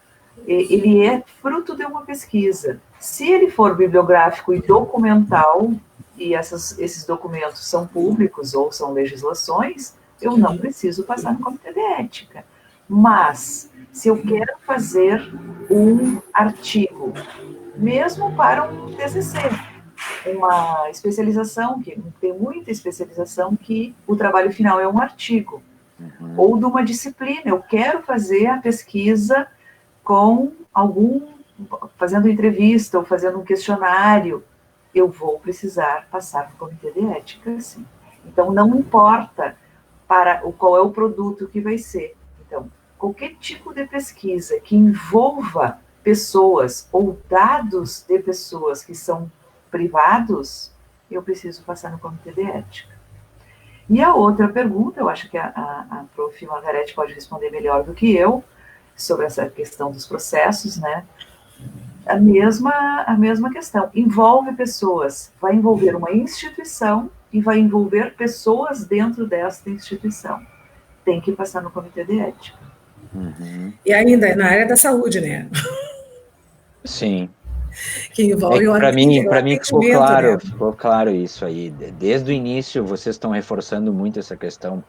ele é fruto de uma pesquisa. Se ele for bibliográfico e documental, e esses documentos são públicos ou são legislações, eu não preciso passar no comitê de ética. Mas, se eu quero fazer um artigo, mesmo para um TCC, uma especialização, que tem muita especialização que o trabalho final é um artigo, ou de uma disciplina, eu quero fazer a pesquisa com fazendo entrevista ou fazendo um questionário, eu vou precisar passar para o comitê de ética, sim. Então, não importa qual é o produto que vai ser. Então, qualquer tipo de pesquisa que envolva pessoas ou dados de pessoas que são privados, eu preciso passar no comitê de ética. E a outra pergunta, eu acho que a prof. Margarete pode responder melhor do que eu, sobre essa questão dos processos, né? A mesma questão. Envolve pessoas, vai envolver uma instituição e vai envolver pessoas dentro desta instituição. Tem que passar no comitê de ética. E ainda, na área da saúde, né? Sim. que envolve Para mim atendimento, ficou claro isso aí. Desde o início, vocês estão reforçando muito essa questão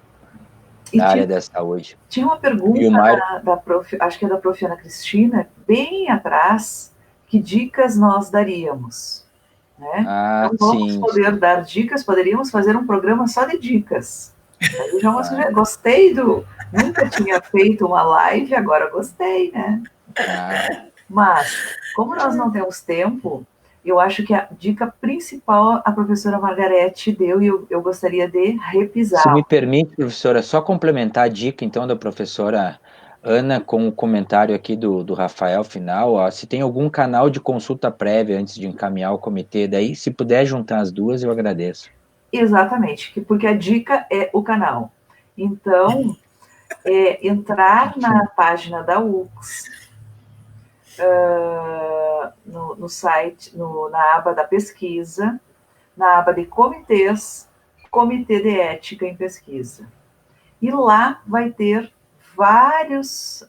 da área da saúde. Tinha uma pergunta da prof, acho que é da prof. Ana Cristina, bem atrás, que dicas nós daríamos, né? Então vamos poder dar dicas, poderíamos fazer um programa só de dicas. Eu já gostei nunca tinha feito uma live, agora gostei, né? Mas, como nós não temos tempo, eu acho que a dica principal a professora Margarete deu e eu gostaria de repisar. Se me permite, professora, só complementar a dica, então, da professora Ana com o comentário aqui do Rafael final, ó, se tem algum canal de consulta prévia antes de encaminhar o comitê, daí, se puder juntar as duas, eu agradeço. Exatamente, porque a dica é o canal. Então, entrar na página da UX, no site, na aba da pesquisa, na aba de comitês, Comitê de Ética em Pesquisa. E lá vai ter várias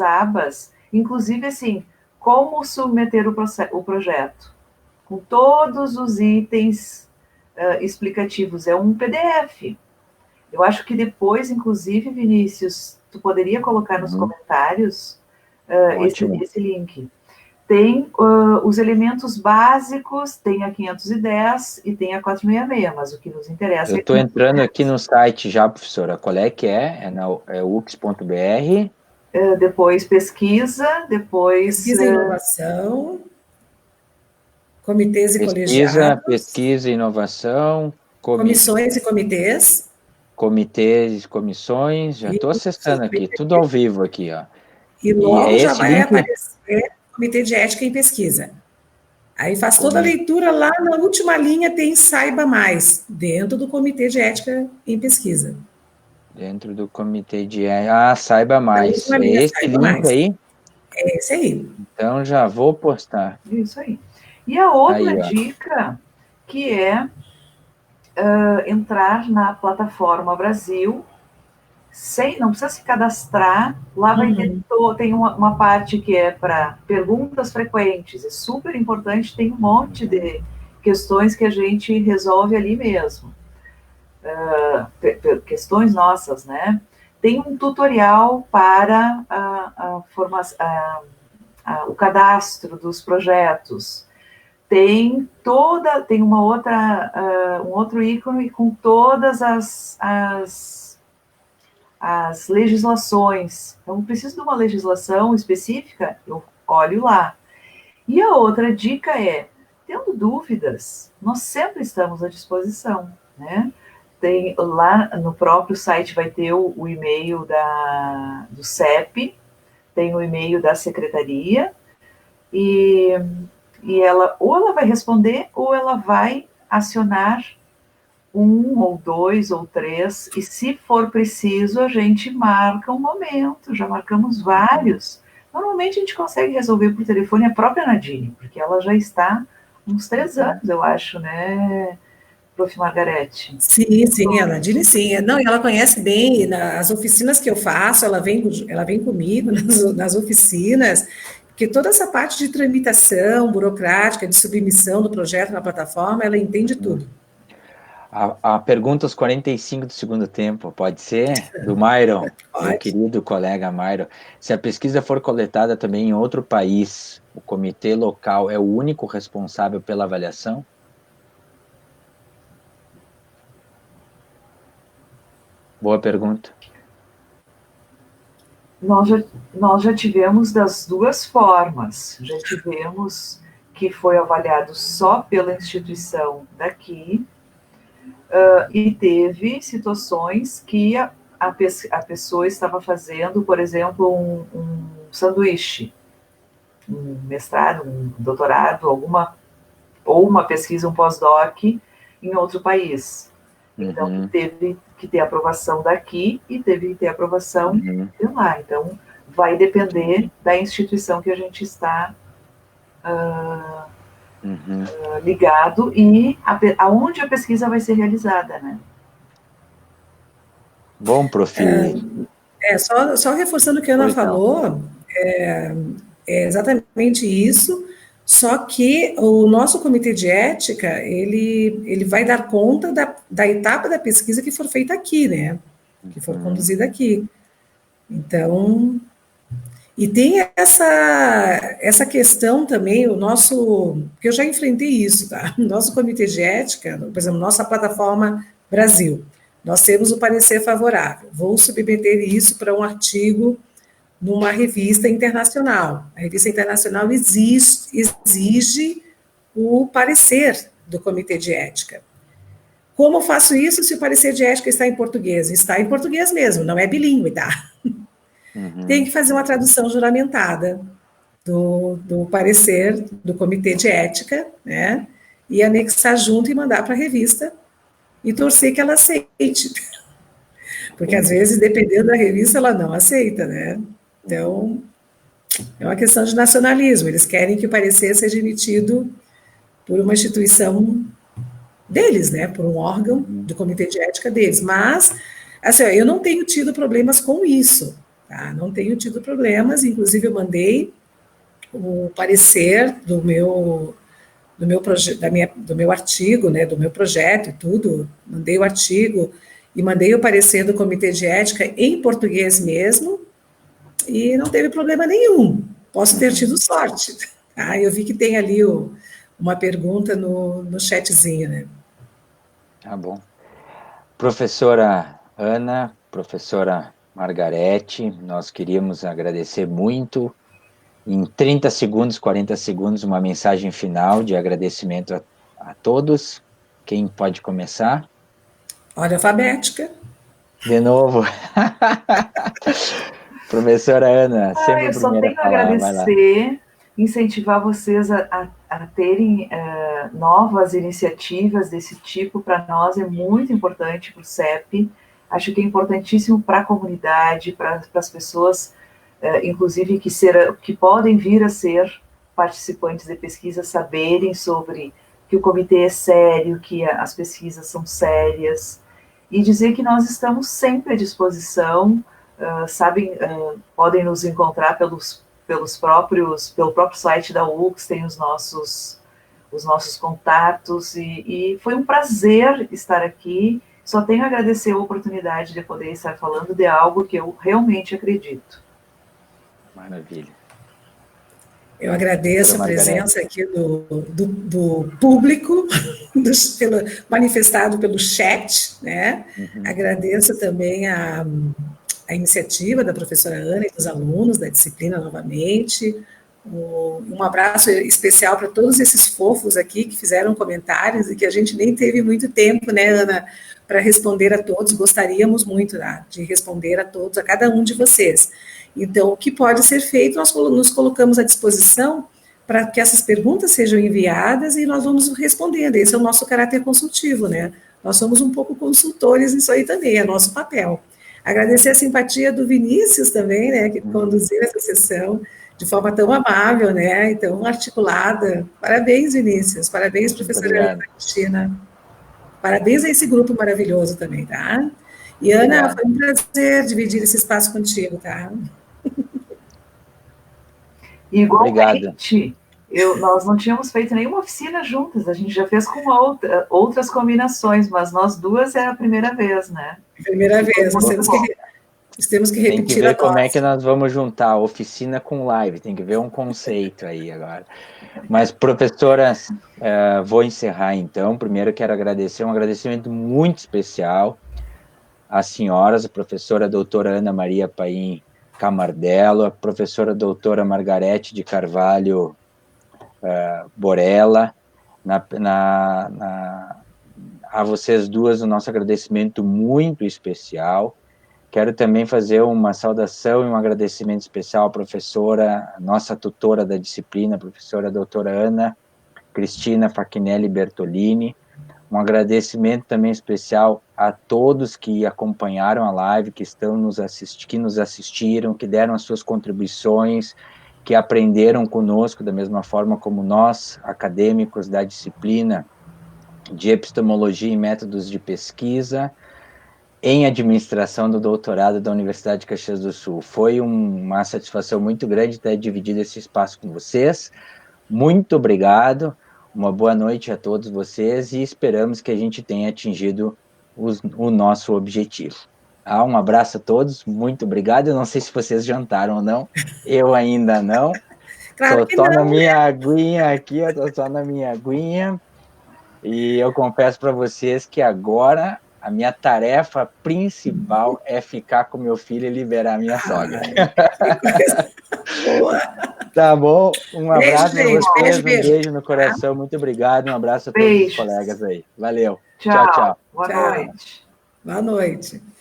abas, inclusive assim, como submeter o projeto, com todos os itens explicativos. É um PDF. Eu acho que depois, inclusive, Vinícius, tu poderia colocar nos comentários esse link. Tem os elementos básicos, tem a 510 e tem a 466, mas o que nos interessa Eu estou entrando aqui no site já, professora. Qual é que é? É ux.br. Depois pesquisa, depois... Pesquisa e inovação, comitês e colegiados. Pesquisa e inovação. Comissões e comitês. Comitês e comissões. Já estou acessando aqui, tudo ao vivo aqui, ó. E logo já vai aparecer Comitê de Ética em Pesquisa. Aí faz toda a leitura, lá na última linha tem Saiba Mais, dentro do Comitê de Ética em Pesquisa. Dentro do Comitê de Ética. Saiba Mais. É esse link aí? É esse aí. Então já vou postar. Isso aí. E a outra dica, que é entrar na plataforma Brasil, não precisa se cadastrar, lá vai ter tem uma parte que é para perguntas frequentes, é super importante, tem um monte de questões que a gente resolve ali mesmo, questões nossas, né? Tem um tutorial para o cadastro dos projetos, tem um outro ícone com todas as legislações. Então, preciso de uma legislação específica, eu olho lá. E a outra dica é, tendo dúvidas, nós sempre estamos à disposição, né? Tem lá no próprio site vai ter o e-mail do CEP, tem o e-mail da secretaria, e ela vai responder ou ela vai acionar 1 ou 2 ou 3, e se for preciso, a gente marca um momento, já marcamos vários. Normalmente a gente consegue resolver por telefone a própria Nadine, porque ela já está uns 3 anos, eu acho, né, prof. Margarete? Sim, a Nadine sim. Não, ela conhece bem, nas oficinas que eu faço, ela vem comigo nas oficinas, porque toda essa parte de tramitação burocrática, de submissão do projeto na plataforma, ela entende tudo. A pergunta aos 45 do segundo tempo, pode ser? Do Myron, meu querido colega Myron. Se a pesquisa for coletada também em outro país, o comitê local é o único responsável pela avaliação? Boa pergunta. Nós já tivemos das duas formas. Já tivemos que foi avaliado só pela instituição daqui, e teve situações que a pessoa estava fazendo, por exemplo, um sanduíche, um mestrado, um doutorado, ou uma pesquisa, um pós-doc em outro país. Então, teve que ter aprovação daqui e teve que ter aprovação de lá. Então, vai depender da instituição que a gente está ligado e aonde a pesquisa vai ser realizada, né? Bom, prof. Só reforçando o que a Ana falou, é exatamente isso. Só que o nosso comitê de ética, ele vai dar conta da etapa da pesquisa que for feita aqui, né? Que for conduzida aqui. Então, e tem essa questão também, porque eu já enfrentei isso, tá? O nosso comitê de ética, por exemplo, nossa plataforma Brasil, nós temos o parecer favorável. Vou submeter isso para um artigo numa revista internacional. A revista internacional exige o parecer do comitê de ética. Como eu faço isso se o parecer de ética está em português? Está em português mesmo, não é bilíngue, tá? Tem que fazer uma tradução juramentada do parecer do comitê de ética, né? E anexar junto e mandar para a revista e torcer que ela aceite. Porque às vezes, dependendo da revista, ela não aceita, né? Então, é uma questão de nacionalismo. Eles querem que o parecer seja emitido por uma instituição deles, né? Por um órgão do comitê de ética deles. Mas, assim, eu não tenho tido problemas com isso, tá? Não tenho tido problemas. Inclusive, eu mandei o parecer do meu artigo, né? Do meu projeto e tudo. Mandei o artigo e mandei o parecer do comitê de ética em português mesmo. E não teve problema nenhum. Posso ter tido sorte. Tá? Eu vi que tem ali uma pergunta no chatzinho, né? Tá bom. Professora Ana, professora Margarete, nós queríamos agradecer muito. Em 30 segundos, 40 segundos, uma mensagem final de agradecimento a todos. Quem pode começar? Ordem alfabética. De novo. Professora Ana, sempre eu a só primeira tenho a a falar, vai lá. agradecer, incentivar vocês a terem novas iniciativas desse tipo. Para nós é muito importante para o CEP. Acho que é importantíssimo para a comunidade, para as pessoas, inclusive que podem vir a ser participantes de pesquisa, saberem sobre que o comitê é sério, que as pesquisas são sérias, e dizer que nós estamos sempre à disposição. Podem nos encontrar pelo próprio site da UX, tem os nossos contatos, e foi um prazer estar aqui. Só tenho a agradecer a oportunidade de poder estar falando de algo que eu realmente acredito. Maravilha. Eu agradeço a presença aqui do público, manifestado pelo chat, né? Agradeço também a iniciativa da professora Ana e dos alunos da disciplina novamente. Um abraço especial para todos esses fofos aqui que fizeram comentários e que a gente nem teve muito tempo, né, Ana, para responder a todos. Gostaríamos muito de responder a todos, a cada um de vocês. Então, o que pode ser feito, nós nos colocamos à disposição para que essas perguntas sejam enviadas e nós vamos respondendo. Esse é o nosso caráter consultivo, né? Nós somos um pouco consultores nisso aí também, é nosso papel. Agradecer a simpatia do Vinícius também, né, que conduziu essa sessão de forma tão amável, né, e tão articulada. Parabéns, Vinícius. Parabéns, professora Ana Cristina. Parabéns a esse grupo maravilhoso também, tá? E, Ana, foi um prazer dividir esse espaço contigo, tá? Igualmente, nós não tínhamos feito nenhuma oficina juntas, a gente já fez com outras combinações, mas nós duas é a primeira vez, né? Primeira vez, nós temos que repetir. Tem que ver como é que nós vamos juntar a oficina com live, tem que ver um conceito aí agora. Mas, professoras, vou encerrar então. Primeiro quero agradecer, um agradecimento muito especial às senhoras, a professora doutora Ana Maria Paim Camardello, a professora doutora Margarete de Carvalho Borella, a vocês duas o nosso agradecimento muito especial. Quero também fazer uma saudação e um agradecimento especial à professora, nossa tutora da disciplina, a professora doutora Ana Cristina Fachinelli Bertolini. Um agradecimento também especial a todos que acompanharam a live, que nos assistiram, que deram as suas contribuições, que aprenderam conosco da mesma forma como nós, acadêmicos da disciplina de epistemologia e métodos de pesquisa em administração do doutorado da Universidade de Caxias do Sul. Foi uma satisfação muito grande ter dividido esse espaço com vocês. muito obrigado, uma boa noite a todos vocês e esperamos que a gente tenha atingido o nosso objetivo. Um abraço a todos, muito obrigado. Eu não sei se vocês jantaram ou não, eu ainda não. Claro que não, na minha aguinha aqui, eu tô só na minha aguinha. E eu confesso para vocês que agora a minha tarefa principal é ficar com meu filho e liberar minha sogra. Que coisa boa. Tá bom? Um abraço para vocês, beijo. Um beijo no coração, muito obrigado, um abraço a todos os colegas aí. Valeu. Tchau, tchau. Boa noite. Boa noite.